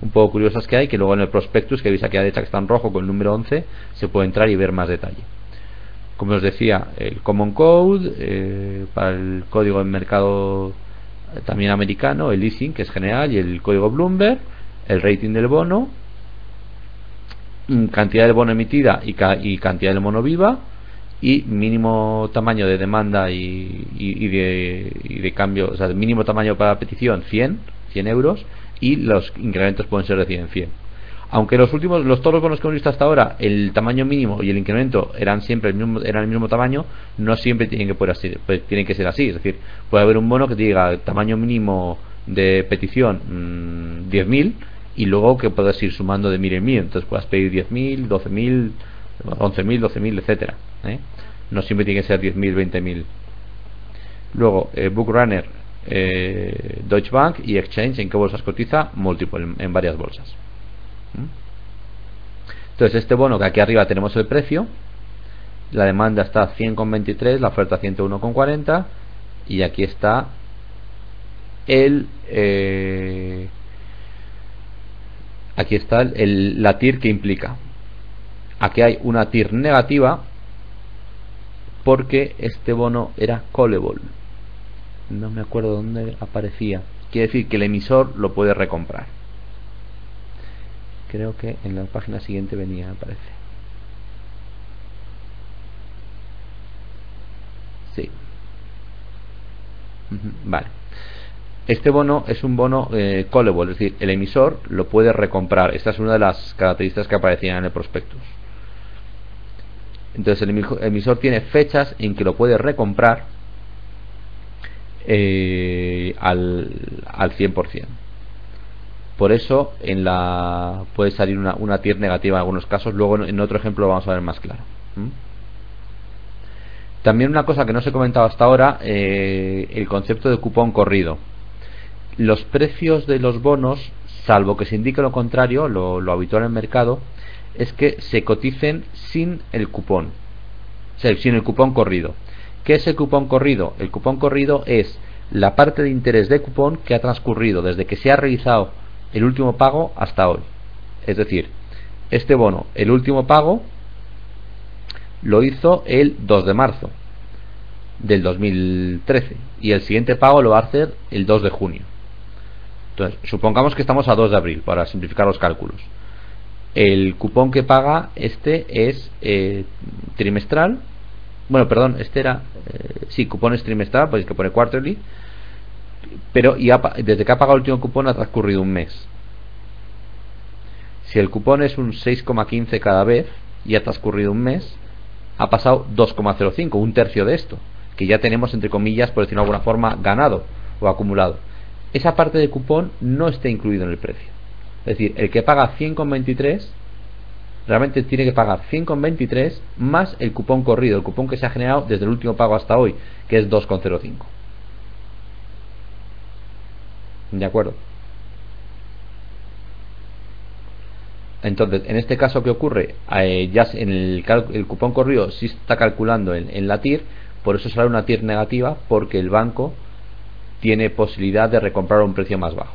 S1: un poco curiosas que hay, que luego en el prospectus, que veis aquí a la derecha que está en rojo con el número 11, se puede entrar y ver más detalle. Como os decía, el Common Code para el código de mercado también americano, el leasing, que es general, y el código Bloomberg, el rating del bono, cantidad del bono emitida y cantidad del bono viva, y mínimo tamaño de demanda y de cambio, o sea, el mínimo tamaño para petición 100 euros, y los incrementos pueden ser de 100 en 100. Aunque todos los bonos que hemos visto hasta ahora, el tamaño mínimo y el incremento eran el mismo tamaño, no siempre tienen que ser así. Es decir, puede haber un bono que te diga tamaño mínimo de petición 10.000 y luego que puedes ir sumando de 1000 en 1000, entonces puedes pedir 10.000, 12.000, 11.000, 12.000, etcétera, no siempre tiene que ser 10.000, 20.000. Luego Bookrunner, Deutsche Bank y Exchange. ¿En qué bolsas cotiza? Multiple, en varias bolsas. Entonces este bono, que aquí arriba tenemos el precio, la demanda está a 100,23, la oferta a 101,40, y aquí está la TIR que implica. Aquí hay una TIR negativa porque este bono era callable. No me acuerdo dónde aparecía. Quiere decir que el emisor lo puede recomprar. Creo que en la página siguiente venía, me parece. Sí. Vale. Este bono es un bono callable, es decir, el emisor lo puede recomprar. Esta es una de las características que aparecían en el prospectus. Entonces el emisor tiene fechas en que lo puede recomprar al 100%. Por eso puede salir una TIR negativa en algunos casos. Luego en otro ejemplo lo vamos a ver más claro. También una cosa que no se ha comentado hasta ahora, el concepto de cupón corrido. Los precios de los bonos, salvo que se indique lo contrario, lo habitual en el mercado es que se coticen sin el cupón, o sea, sin el cupón corrido. ¿Qué es el cupón corrido? El cupón corrido es la parte de interés de cupón que ha transcurrido desde que se ha realizado el último pago hasta hoy. Es decir, este bono, el último pago lo hizo el 2 de marzo del 2013 y el siguiente pago lo va a hacer el 2 de junio. Entonces, supongamos que estamos a 2 de abril para simplificar los cálculos. El cupón que paga este es trimestral. Bueno, perdón, este era sí, cupón es trimestral, podéis que pone quarterly, pero desde que ha pagado el último cupón ha transcurrido un mes. Si el cupón es un 6,15 cada vez y ha transcurrido un mes, ha pasado 2,05, un tercio de esto, que ya tenemos, entre comillas, por decirlo de alguna forma, ganado o acumulado. Esa parte de cupón no está incluido en el precio. Es decir, el que paga 100,23 realmente tiene que pagar 100,23 más el cupón corrido, el cupón que se ha generado desde el último pago hasta hoy, que es 2,05. ¿De acuerdo? Entonces, en este caso, ¿qué ocurre? Ya en el cupón corrido sí está calculando en la TIR, por eso sale una TIR negativa, porque el banco tiene posibilidad de recomprar a un precio más bajo.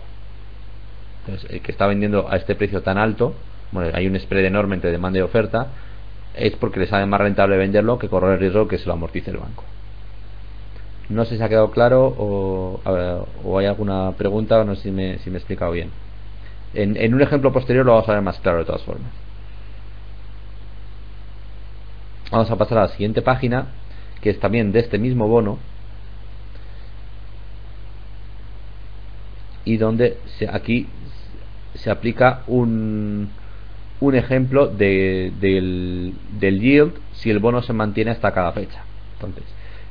S1: Entonces, el que está vendiendo a este precio tan alto, bueno, hay un spread enorme entre demanda y oferta, es porque le sale más rentable venderlo que correr el riesgo que se lo amortice el banco. No sé si ha quedado claro o hay alguna pregunta, no sé si me he explicado bien. En un ejemplo posterior lo vamos a ver más claro de todas formas. Vamos a pasar a la siguiente página, que es también de este mismo bono, y donde aquí se aplica un ejemplo del yield si el bono se mantiene hasta cada fecha. Entonces,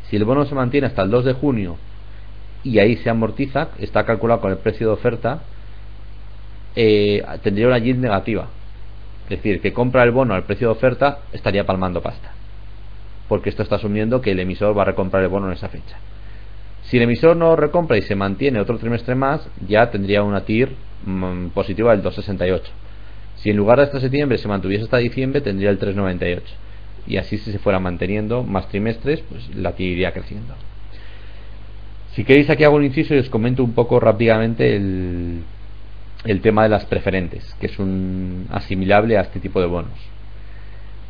S1: si el bono se mantiene hasta el 2 de junio y ahí se amortiza, está calculado con el precio de oferta, tendría una yield negativa. Es decir, que compra el bono al precio de oferta estaría palmando pasta, porque esto está asumiendo que el emisor va a recomprar el bono en esa fecha. Si el emisor no recompra y se mantiene otro trimestre más, ya tendría una TIR positiva del 2,68. Si en lugar de hasta septiembre se mantuviese hasta diciembre, tendría el 3,98. Y así, si se fuera manteniendo más trimestres, pues la TIR iría creciendo. Si queréis, aquí hago un inciso y os comento un poco rápidamente el tema de las preferentes, que es asimilable a este tipo de bonos.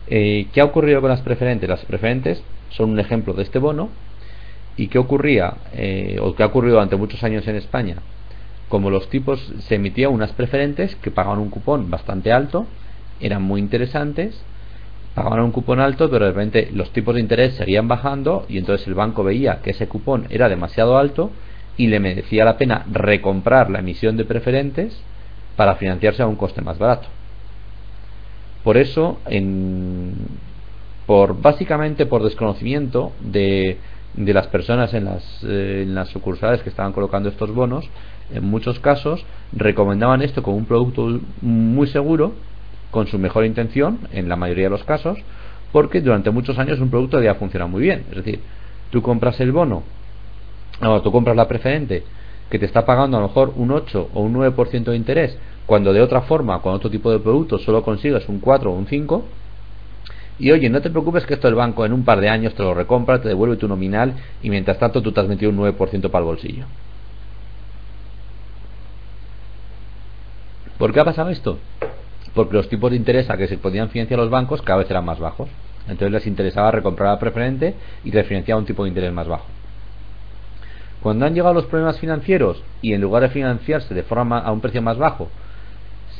S1: ¿Qué ha ocurrido con las preferentes? Las preferentes son un ejemplo de este bono. ¿Y qué ocurría? O qué ha ocurrido durante muchos años en España. Como los tipos, se emitían unas preferentes que pagaban un cupón bastante alto, eran muy interesantes, pagaban un cupón alto, pero de repente los tipos de interés seguían bajando y entonces el banco veía que ese cupón era demasiado alto y le merecía la pena recomprar la emisión de preferentes para financiarse a un coste más barato. Por eso, básicamente por desconocimiento de de las personas en las sucursales que estaban colocando estos bonos, en muchos casos recomendaban esto como un producto muy seguro, con su mejor intención en la mayoría de los casos, porque durante muchos años un producto ya funciona muy bien. Es decir, tú compras el bono, no, tú compras la preferente que te está pagando a lo mejor un 8 o un 9% de interés, cuando de otra forma con otro tipo de productos solo consigues un 4 o un 5. Y oye, no te preocupes que esto el banco en un par de años te lo recompra, te devuelve tu nominal, y mientras tanto tú te has metido un 9% para el bolsillo. ¿Por qué ha pasado esto? Porque los tipos de interés a que se podían financiar los bancos cada vez eran más bajos. Entonces les interesaba recomprar la preferente y refinanciar a un tipo de interés más bajo. Cuando han llegado los problemas financieros y en lugar de financiarse de forma a un precio más bajo,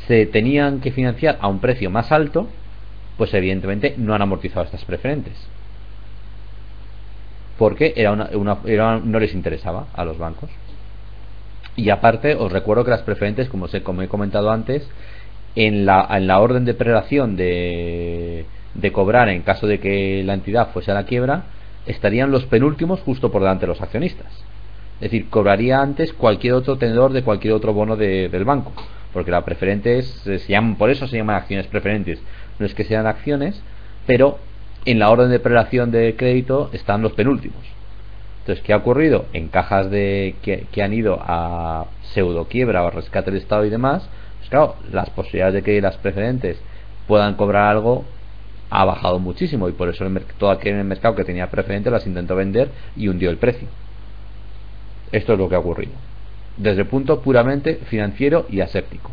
S1: se tenían que financiar a un precio más alto, pues evidentemente no han amortizado estas preferentes, porque no les interesaba a los bancos. Y aparte os recuerdo que las preferentes, como he comentado antes, en la orden de prelación de cobrar en caso de que la entidad fuese a la quiebra, estarían los penúltimos justo por delante de los accionistas. Es decir, cobraría antes cualquier otro tenedor de cualquier otro bono del banco, porque la preferente por eso se llaman acciones preferentes. No es que sean acciones, pero en la orden de prelación de crédito están los penúltimos. Entonces, ¿qué ha ocurrido? En cajas que han ido a pseudo quiebra o rescate del Estado y demás, pues claro, las posibilidades de que las preferentes puedan cobrar algo ha bajado muchísimo, y por eso todo aquel en el mercado que tenía preferentes las intentó vender y hundió el precio. Esto es lo que ha ocurrido desde el punto puramente financiero y aséptico.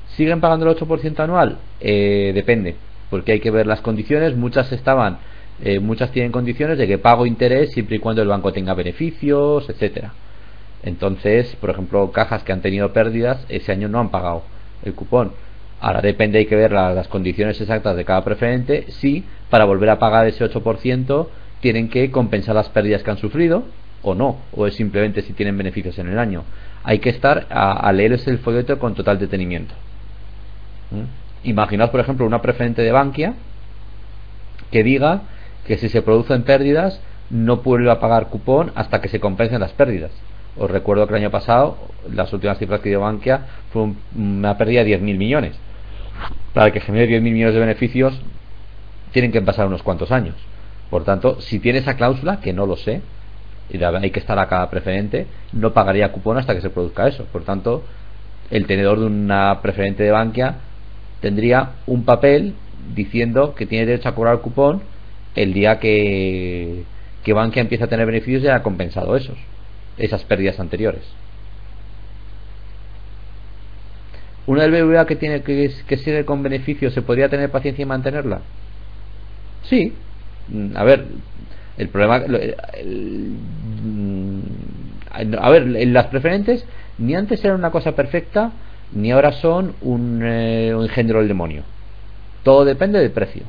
S1: ¿Siguen pagando el 8% anual? Depende, porque hay que ver las condiciones. Muchas tienen condiciones de que pago interés siempre y cuando el banco tenga beneficios, etcétera. Entonces, por ejemplo, cajas que han tenido pérdidas ese año no han pagado el cupón. Ahora depende, hay que ver las condiciones exactas de cada preferente. Si para volver a pagar ese 8% tienen que compensar las pérdidas que han sufrido o no, o es simplemente si tienen beneficios en el año. Hay que estar a leerse el folleto con total detenimiento. Imaginaos, por ejemplo, una preferente de Bankia que diga que si se producen pérdidas no vuelve a pagar cupón hasta que se compensen las pérdidas. Os recuerdo que el año pasado las últimas cifras que dio Bankia fue una pérdida de 10.000 millones. Para que genere 10.000 millones de beneficios tienen que pasar unos cuantos años. Por tanto, si tiene esa cláusula, que no lo sé, y hay que estar a cada preferente, no pagaría cupón hasta que se produzca eso. Por tanto, el tenedor de una preferente de Bankia tendría un papel diciendo que tiene derecho a cobrar el cupón el día que Bankia empiece a tener beneficios y haya compensado esas pérdidas anteriores. Una del BBVA que sigue con beneficios, ¿se podría tener paciencia y mantenerla? Sí. A ver, el problema las preferentes ni antes eran una cosa perfecta ni ahora son un engendro del demonio. Todo depende del precio.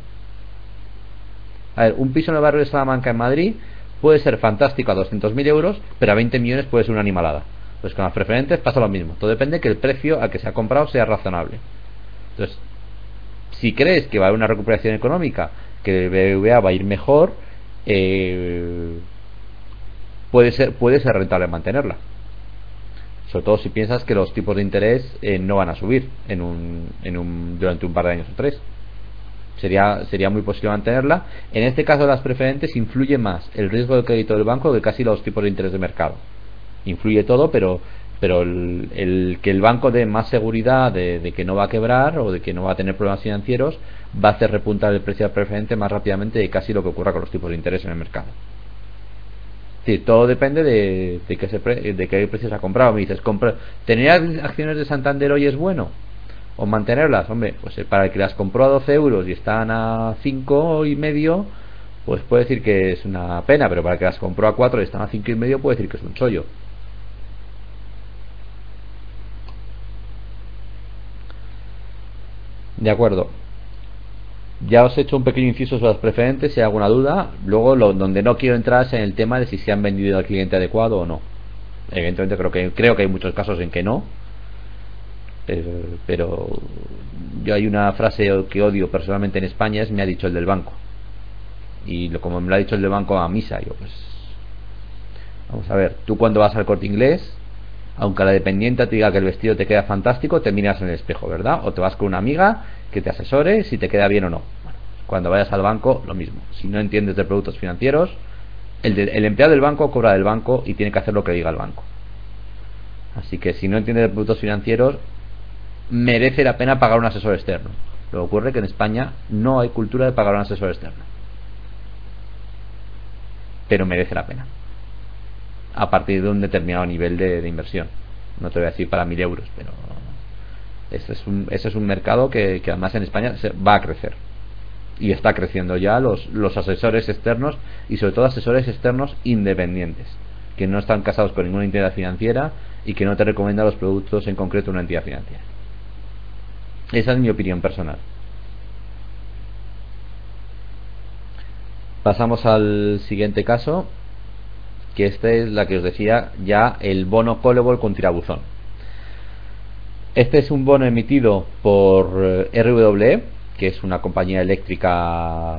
S1: A ver, un piso en el barrio de Salamanca en Madrid puede ser fantástico a 200.000 euros, pero a 20 millones puede ser una animalada. Pues con las preferentes pasa lo mismo. Todo depende que el precio al que se ha comprado sea razonable. Entonces, si crees que va a haber una recuperación económica, que el BBVA va a ir mejor, puede ser rentable mantenerla. Sobre todo si piensas que los tipos de interés no van a subir durante un par de años o 3. Sería muy posible mantenerla. En este caso de las preferentes influye más el riesgo de crédito del banco que casi los tipos de interés de mercado. Influye todo, pero el que el banco dé más seguridad de que no va a quebrar o de que no va a tener problemas financieros va a hacer repuntar el precio de la preferente más rápidamente de casi lo que ocurra con los tipos de interés en el mercado. Sí, todo depende de qué precio se ha comprado. Me dices, ¿tener acciones de Santander hoy es bueno? ¿O mantenerlas? Hombre, pues para el que las compró a 12 euros y están a 5,5, pues puede decir que es una pena, pero para el que las compró a 4 y están a 5,5 puede decir que es un chollo. De acuerdo. Ya os he hecho un pequeño inciso sobre las preferentes. Si hay alguna duda, luego donde no quiero entrar es en el tema de si se han vendido al cliente adecuado o no. Evidentemente creo que hay muchos casos en que no, pero yo hay una frase que odio personalmente en España, me ha dicho el del banco. Y como me lo ha dicho el del banco a misa, yo pues vamos a ver, tú cuando vas al Corte Inglés, aunque la dependiente te diga que el vestido te queda fantástico, te miras en el espejo, ¿verdad? O te vas con una amiga que te asesore si te queda bien o no. Bueno, cuando vayas al banco, lo mismo. Si no entiendes de productos financieros, el empleado del banco cobra del banco y tiene que hacer lo que diga el banco. Así que si no entiendes de productos financieros, merece la pena pagar un asesor externo. Lo que ocurre es que en España no hay cultura de pagar un asesor externo, pero merece la pena a partir de un determinado nivel de inversión. No te voy a decir para 1000 euros, pero ese es un mercado que además en España va a crecer y está creciendo ya los asesores externos, y sobre todo asesores externos independientes que no están casados con ninguna entidad financiera y que no te recomiendan los productos en concreto de una entidad financiera. Esa es mi opinión personal. Pasamos al siguiente caso, que esta es la que os decía ya, el bono callable con tirabuzón. Este es un bono emitido por RWE, que es una compañía eléctrica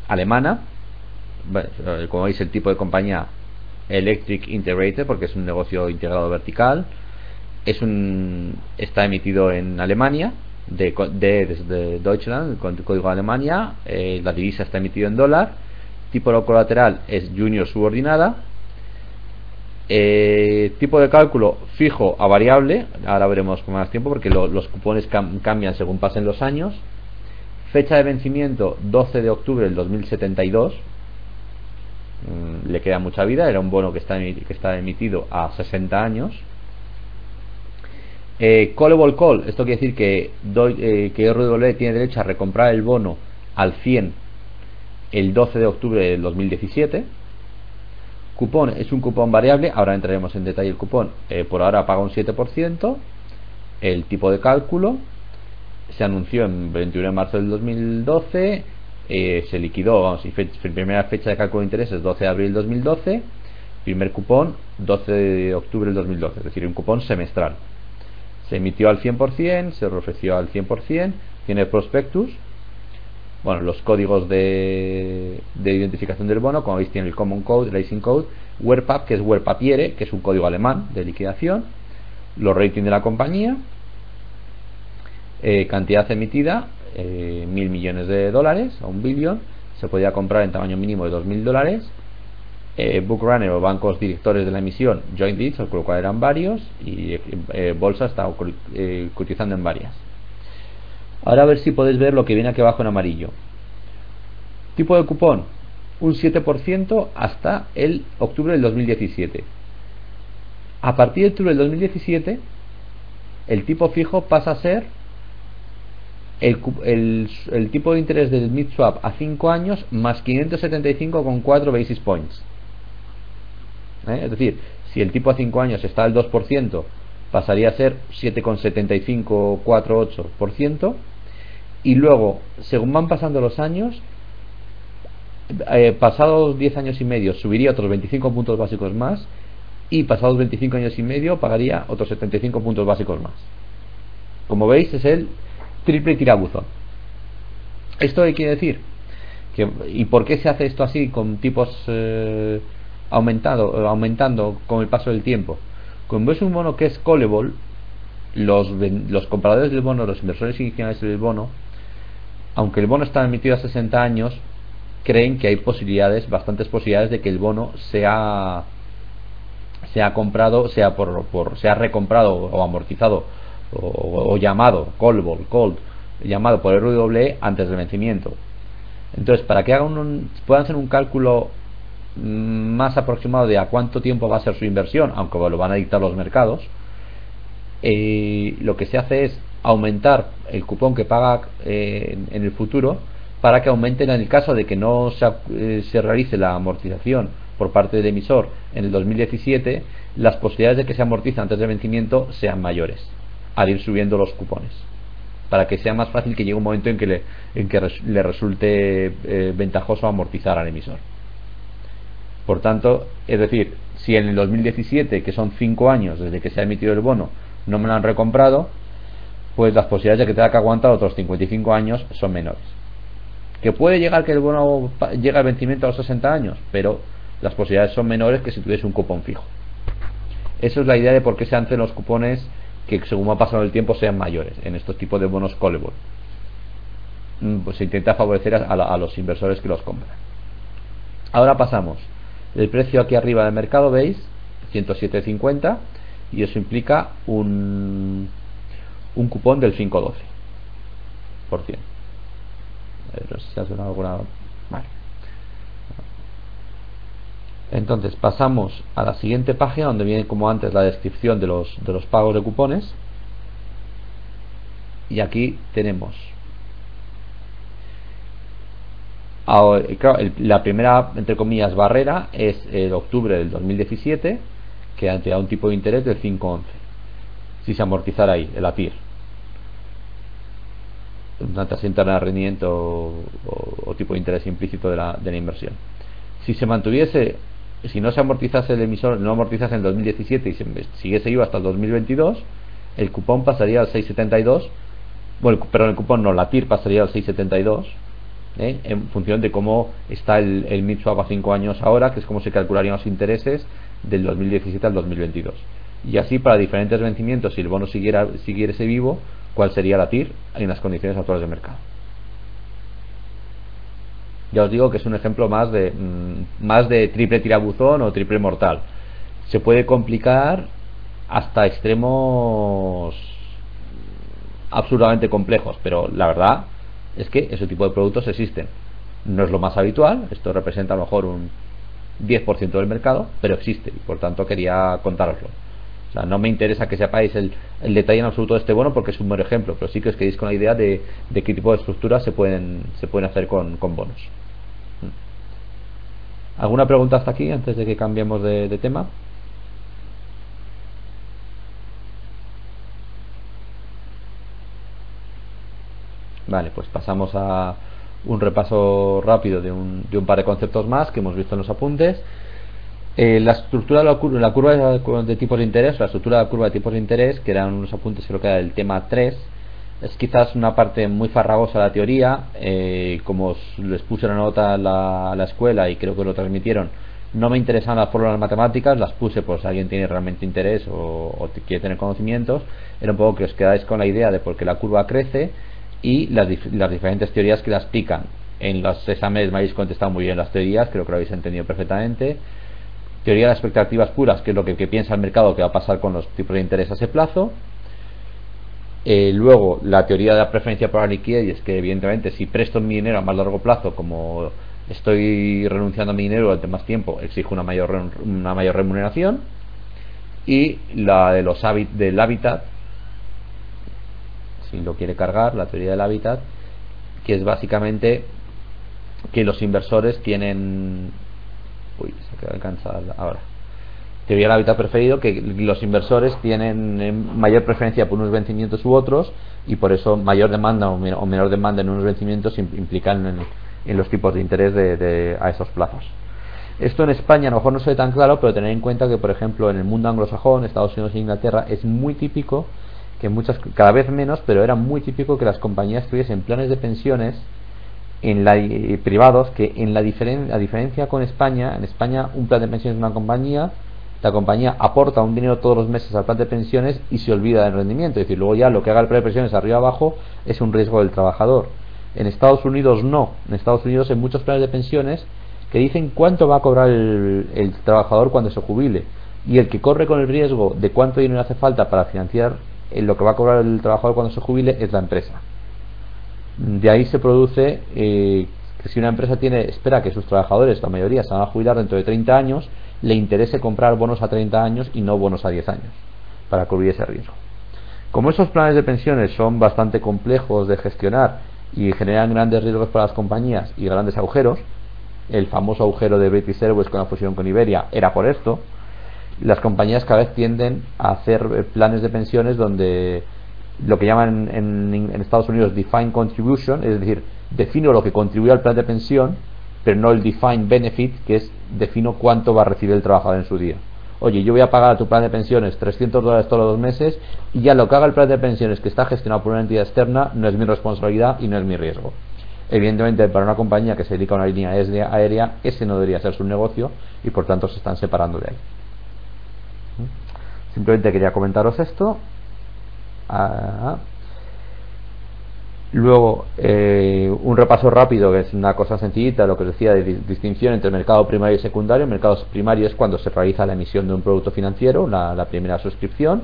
S1: alemana. Bueno, como veis, el tipo de compañía Electric Integrated, porque es un negocio integrado vertical. Está emitido en Alemania, desde Deutschland, con código de Alemania. La divisa está emitida en dólar. Tipo de colateral es junior subordinada. Tipo de cálculo fijo a variable. Ahora veremos con más tiempo, porque los cupones cambian según pasen los años. Fecha de vencimiento 12 de octubre del 2072. Le queda mucha vida. Era un bono que está emitido a 60 años. Callable call, esto quiere decir que RWE tiene derecho a recomprar el bono al 100 el 12 de octubre del 2017. Cupón es un cupón variable, ahora entraremos en detalle el cupón. Por ahora paga un 7%. El tipo de cálculo se anunció en 21 de marzo del 2012. Se liquidó, vamos, y primera fecha de cálculo de intereses 12 de abril del 2012. Primer cupón 12 de octubre del 2012, es decir, un cupón semestral. Se emitió al 100%, se reofreció al 100%, tiene prospectus, bueno, los códigos de identificación del bono, como veis tiene el Common Code, el Icing Code, Wertpapier, que es Wertpapiere, que es un código alemán de liquidación, los ratings de la compañía, cantidad emitida, 1.000 millones de dólares, o 1 billón, se podía comprar en tamaño mínimo de 2.000 dólares. Bookrunner o bancos directores de la emisión, joint deeds, con lo cual eran varios, y bolsa está cotizando en varias. Ahora a ver si podéis ver lo que viene aquí abajo en amarillo. Tipo de cupón, un 7% hasta el octubre del 2017. A partir de octubre del 2017, el tipo fijo pasa a ser el tipo de interés del mid-swap a 5 años más 575,4 basis points. Es decir, si el tipo a 5 años está al 2%, pasaría a ser 7,7548%, y luego, según van pasando los años, pasados 10 años y medio subiría otros 25 puntos básicos más, y pasados 25 años y medio pagaría otros 75 puntos básicos más. Como veis, es el triple tirabuzón. ¿Esto qué quiere decir? ¿Y por qué se hace esto así, con tipos aumentando con el paso del tiempo? Como es un bono que es callable, los compradores del bono, los inversores iniciales del bono, aunque el bono está emitido a 60 años, creen que hay bastantes posibilidades de que el bono sea comprado, sea recomprado o amortizado o llamado called, llamado por RWE antes del vencimiento. Entonces, para que puedan hacer un cálculo más aproximado de a cuánto tiempo va a ser su inversión, aunque lo van a dictar los mercados, lo que se hace es aumentar el cupón que paga en el futuro, para que aumenten en el caso de que no se realice la amortización por parte del emisor en el 2017, las posibilidades de que se amortice antes del vencimiento sean mayores, al ir subiendo los cupones, para que sea más fácil que llegue un momento en que le resulte ventajoso amortizar al emisor. Por tanto, es decir, si en el 2017, que son 5 años desde que se ha emitido el bono, no me lo han recomprado, pues las posibilidades de que tenga que aguantar otros 55 años son menores. Que puede llegar que el bono llegue al vencimiento a los 60 años, pero las posibilidades son menores que si tuviese un cupón fijo. Eso es la idea de por qué se hacen los cupones que según va pasando el tiempo sean mayores en estos tipos de bonos callable. Pues se intenta favorecer a los inversores que los compran. Ahora pasamos. El precio aquí arriba del mercado, veis, 107.50, y eso implica un cupón del 5,12%. No sé si ha sonado alguna. Vale. Entonces pasamos a la siguiente página, donde viene como antes la descripción de los pagos de cupones, y aquí tenemos ahora, claro, la primera, entre comillas, barrera es el octubre del 2017, que te da un tipo de interés del 5,11 si se amortizara ahí el ATIR, una tasa interna de rendimiento o tipo de interés implícito de la inversión. Si se mantuviese, si no se amortizase el emisor, no amortizase en el 2017 y se siguiese vivo hasta el 2022, el cupón pasaría al 6,72. Bueno, perdón, el cupón no, la TIR pasaría al 6,72, en función de cómo está el mid swap a 5 años ahora, que es como se calcularían los intereses del 2017 al 2022. Y así para diferentes vencimientos, si el bono siguiese vivo, cuál sería la TIR en las condiciones actuales de mercado. Ya os digo que es un ejemplo más de triple tirabuzón o triple mortal. Se puede complicar hasta extremos absurdamente complejos, pero la verdad es que ese tipo de productos existen. No es lo más habitual, esto representa a lo mejor un 10% del mercado, pero existe y por tanto quería contároslo. O sea, no me interesa que sepáis el detalle en absoluto de este bono porque es un buen ejemplo, pero sí que os quedéis con la idea de qué tipo de estructuras se pueden hacer con bonos. ¿Alguna pregunta hasta aquí antes de que cambiemos de tema? Vale, pues pasamos a un repaso rápido de un par de conceptos más que hemos visto en los apuntes. La estructura de la curva de tipos de interés, la estructura de la curva de tipos de interés, que eran unos apuntes, creo que era el tema 3, es quizás una parte muy farragosa de la teoría. Como les puse la nota a la escuela y creo que lo transmitieron, no me interesan las fórmulas matemáticas, las puse por si alguien tiene realmente interés o quiere tener conocimientos. Era un poco que os quedáis con la idea de por qué la curva crece y las diferentes teorías que la explican. En los exámenes me habéis contestado muy bien las teorías, creo que lo habéis entendido perfectamente. Teoría de las expectativas puras, que es lo que piensa el mercado que va a pasar con los tipos de interés a ese plazo. Luego la teoría de la preferencia por la liquidez, y es que evidentemente si presto mi dinero a más largo plazo, como estoy renunciando a mi dinero durante más tiempo, exijo una mayor remuneración. Y la de del hábitat, si lo quiere cargar, la teoría del hábitat, que es básicamente que los inversores tienen... Uy, se queda cansada ahora. Teoría del hábitat preferido, que los inversores tienen mayor preferencia por unos vencimientos u otros, y por eso mayor demanda o menor demanda en unos vencimientos implican en los tipos de interés a esos plazos. Esto en España a lo mejor no se ve tan claro, pero tener en cuenta que, por ejemplo, en el mundo anglosajón, Estados Unidos e Inglaterra, es muy típico que cada vez menos, pero era muy típico que las compañías tuviesen planes de pensiones privados, que a diferencia con España, en España un plan de pensiones de una compañía, la compañía aporta un dinero todos los meses al plan de pensiones y se olvida del rendimiento, es decir, luego ya lo que haga el plan de pensiones arriba abajo es un riesgo del trabajador. En Estados Unidos no, en Estados Unidos hay muchos planes de pensiones que dicen cuánto va a cobrar el trabajador cuando se jubile, y el que corre con el riesgo de cuánto dinero hace falta para financiar lo que va a cobrar el trabajador cuando se jubile es la empresa. De ahí se produce que si una empresa espera que sus trabajadores, la mayoría, se van a jubilar dentro de 30 años, le interese comprar bonos a 30 años y no bonos a 10 años para cubrir ese riesgo. Como esos planes de pensiones son bastante complejos de gestionar y generan grandes riesgos para las compañías y grandes agujeros, el famoso agujero de British Airways con la fusión con Iberia era por esto, las compañías cada vez tienden a hacer planes de pensiones donde lo que llaman en Estados Unidos defined contribution, es decir, defino lo que contribuye al plan de pensión, pero no el defined benefit, que es defino cuánto va a recibir el trabajador en su día. Oye, yo voy a pagar a tu plan de pensiones $300 todos los 2 meses, y ya lo que haga el plan de pensiones, que está gestionado por una entidad externa, no es mi responsabilidad y no es mi riesgo. Evidentemente, para una compañía que se dedica a una línea aérea, ese no debería ser su negocio y por tanto se están separando de ahí. Simplemente quería comentaros esto. Luego, un repaso rápido, que es una cosa sencillita, lo que os decía de distinción entre mercado primario y secundario. El mercado primario es cuando se realiza la emisión de un producto financiero, la primera suscripción,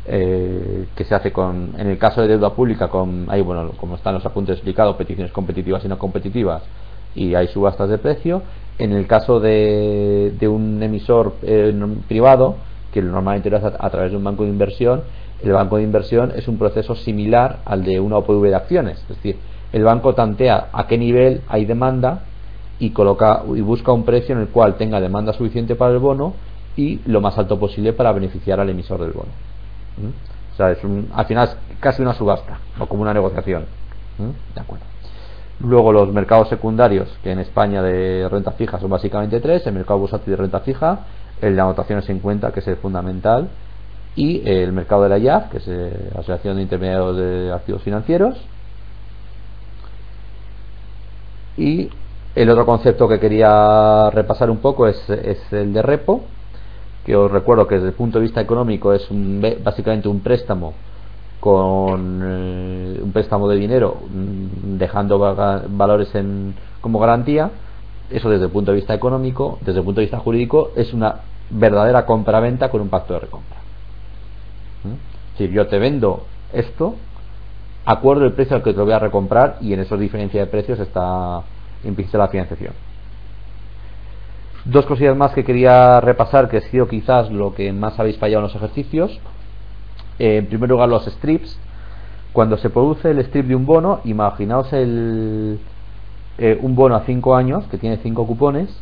S1: que se hace en el caso de deuda pública, ahí, bueno, como están los apuntes explicados, peticiones competitivas y no competitivas, y hay subastas de precio. En el caso de un emisor privado, que normalmente lo hace a través de un banco de inversión, el banco de inversión es un proceso similar al de una OPV de acciones, es decir, el banco tantea a qué nivel hay demanda y busca un precio en el cual tenga demanda suficiente para el bono y lo más alto posible para beneficiar al emisor del bono. O sea, al final es casi una subasta o como una negociación. De acuerdo. Luego los mercados secundarios, que en España de renta fija son básicamente tres: el mercado bursátil de renta fija, el de anotaciones en cuenta, que es el fundamental, y el mercado de la IAF, que es la Asociación de Intermediarios de Activos Financieros. Y el otro concepto que quería repasar un poco es el de repo, que os recuerdo que desde el punto de vista económico es básicamente un préstamo un préstamo de dinero, dejando valores como garantía. Eso desde el punto de vista económico. Desde el punto de vista jurídico es una verdadera compra-venta con un pacto de recompra. Si yo te vendo esto, acuerdo el precio al que te lo voy a recomprar, y en esa diferencia de precios está implícita la financiación. Dos cosillas más que quería repasar, que ha sido quizás lo que más habéis fallado en los ejercicios. En primer lugar, los strips. Cuando se produce el strip de un bono, imaginaos un bono a 5 años que tiene 5 cupones.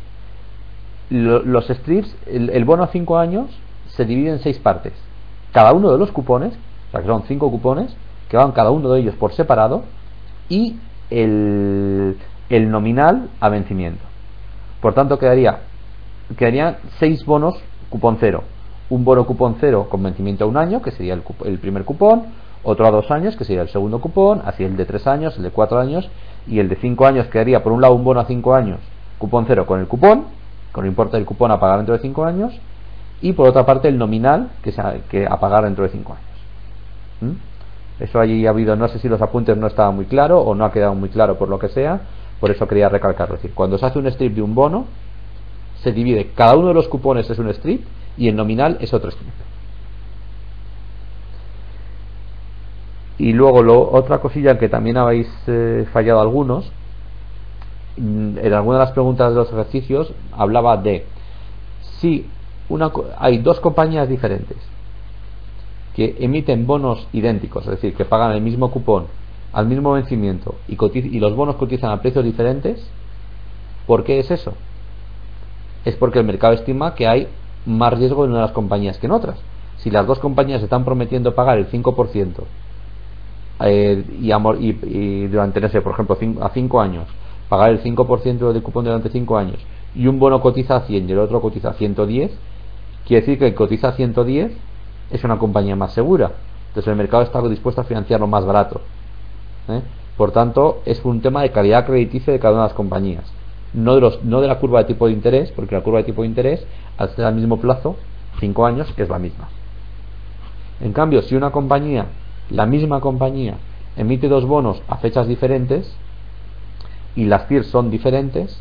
S1: Los strips, el bono a 5 años se divide en 6 partes. Cada uno de los cupones, o sea que son 5 cupones, que van cada uno de ellos por separado, y el nominal a vencimiento. Por tanto, quedarían 6 bonos cupón cero. Un bono cupón cero con vencimiento a 1 año, que sería el primer cupón; otro a 2 años, que sería el segundo cupón; así el de 3 años, el de 4 años, y el de 5 años quedaría, por un lado, un bono a 5 años cupón cero con el importe del cupón a pagar dentro de 5 años, y por otra parte el nominal que a pagar dentro de 5 años. Eso allí ha habido, no sé si los apuntes no estaban muy claros o no ha quedado muy claro por lo que sea, por eso quería recalcarlo. Es decir, cuando se hace un strip de un bono, se divide, cada uno de los cupones es un strip y el nominal es otro strip. Y luego otra cosilla en que también habéis fallado algunos, en alguna de las preguntas de los ejercicios hablaba de si hay dos compañías diferentes que emiten bonos idénticos, es decir, que pagan el mismo cupón al mismo vencimiento y los bonos cotizan a precios diferentes. ¿Por qué es eso? Es porque el mercado estima que hay más riesgo en una de las compañías que en otras. Si las dos compañías están prometiendo pagar el 5% y durante, no sé, por ejemplo, a 5 años, pagar el 5% del cupón durante 5 años, y un bono cotiza a 100 y el otro cotiza a 110, quiere decir que el que cotiza a 110 es una compañía más segura. Entonces el mercado está dispuesto a financiarlo más barato. Por tanto, es un tema de calidad crediticia de cada una de las compañías, no de la curva de tipo de interés, porque la curva de tipo de interés, al ser al mismo plazo, 5 años, es la misma. En cambio, si la misma compañía emite dos bonos a fechas diferentes y las TIR son diferentes,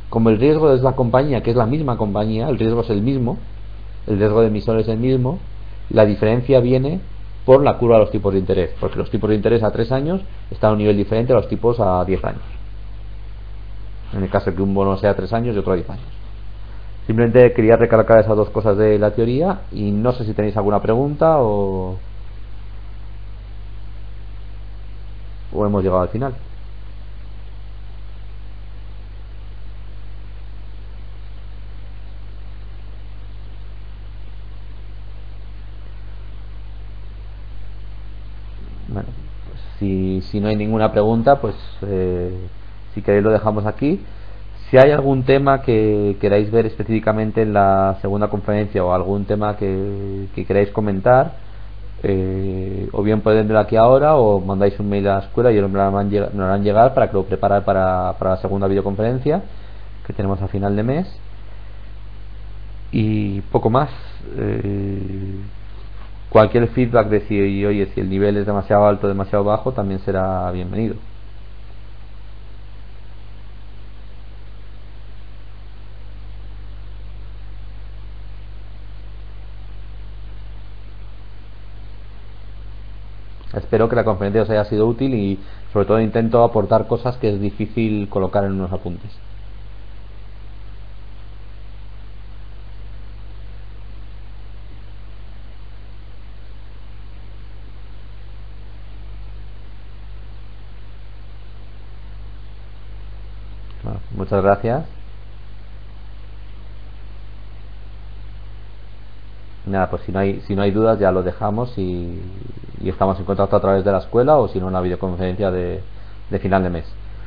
S1: como el riesgo de la compañía, que es la misma compañía, el riesgo es el mismo, el riesgo de emisor es el mismo, la diferencia viene por la curva de los tipos de interés, porque los tipos de interés a 3 años están a un nivel diferente a los tipos a 10 años, en el caso de que un bono sea a 3 años y otro a 10 años. Simplemente quería recalcar esas dos cosas de la teoría, y no sé si tenéis alguna pregunta o hemos llegado al final. Bueno, pues si no hay ninguna pregunta, pues si queréis lo dejamos aquí. Si hay algún tema que queráis ver específicamente en la segunda conferencia o algún tema que queráis comentar, o bien podéis verlo aquí ahora o mandáis un mail a la escuela y ellos nos lo harán llegar para que lo prepare para la segunda videoconferencia que tenemos a final de mes. Y poco más. Cualquier feedback de si, oye, si el nivel es demasiado alto o demasiado bajo también será bienvenido. Espero que la conferencia os haya sido útil y sobre todo intento aportar cosas que es difícil colocar en unos apuntes. Bueno, muchas gracias. Nada, pues si no hay dudas ya lo dejamos y estamos en contacto a través de la escuela o si no en la videoconferencia de final de mes.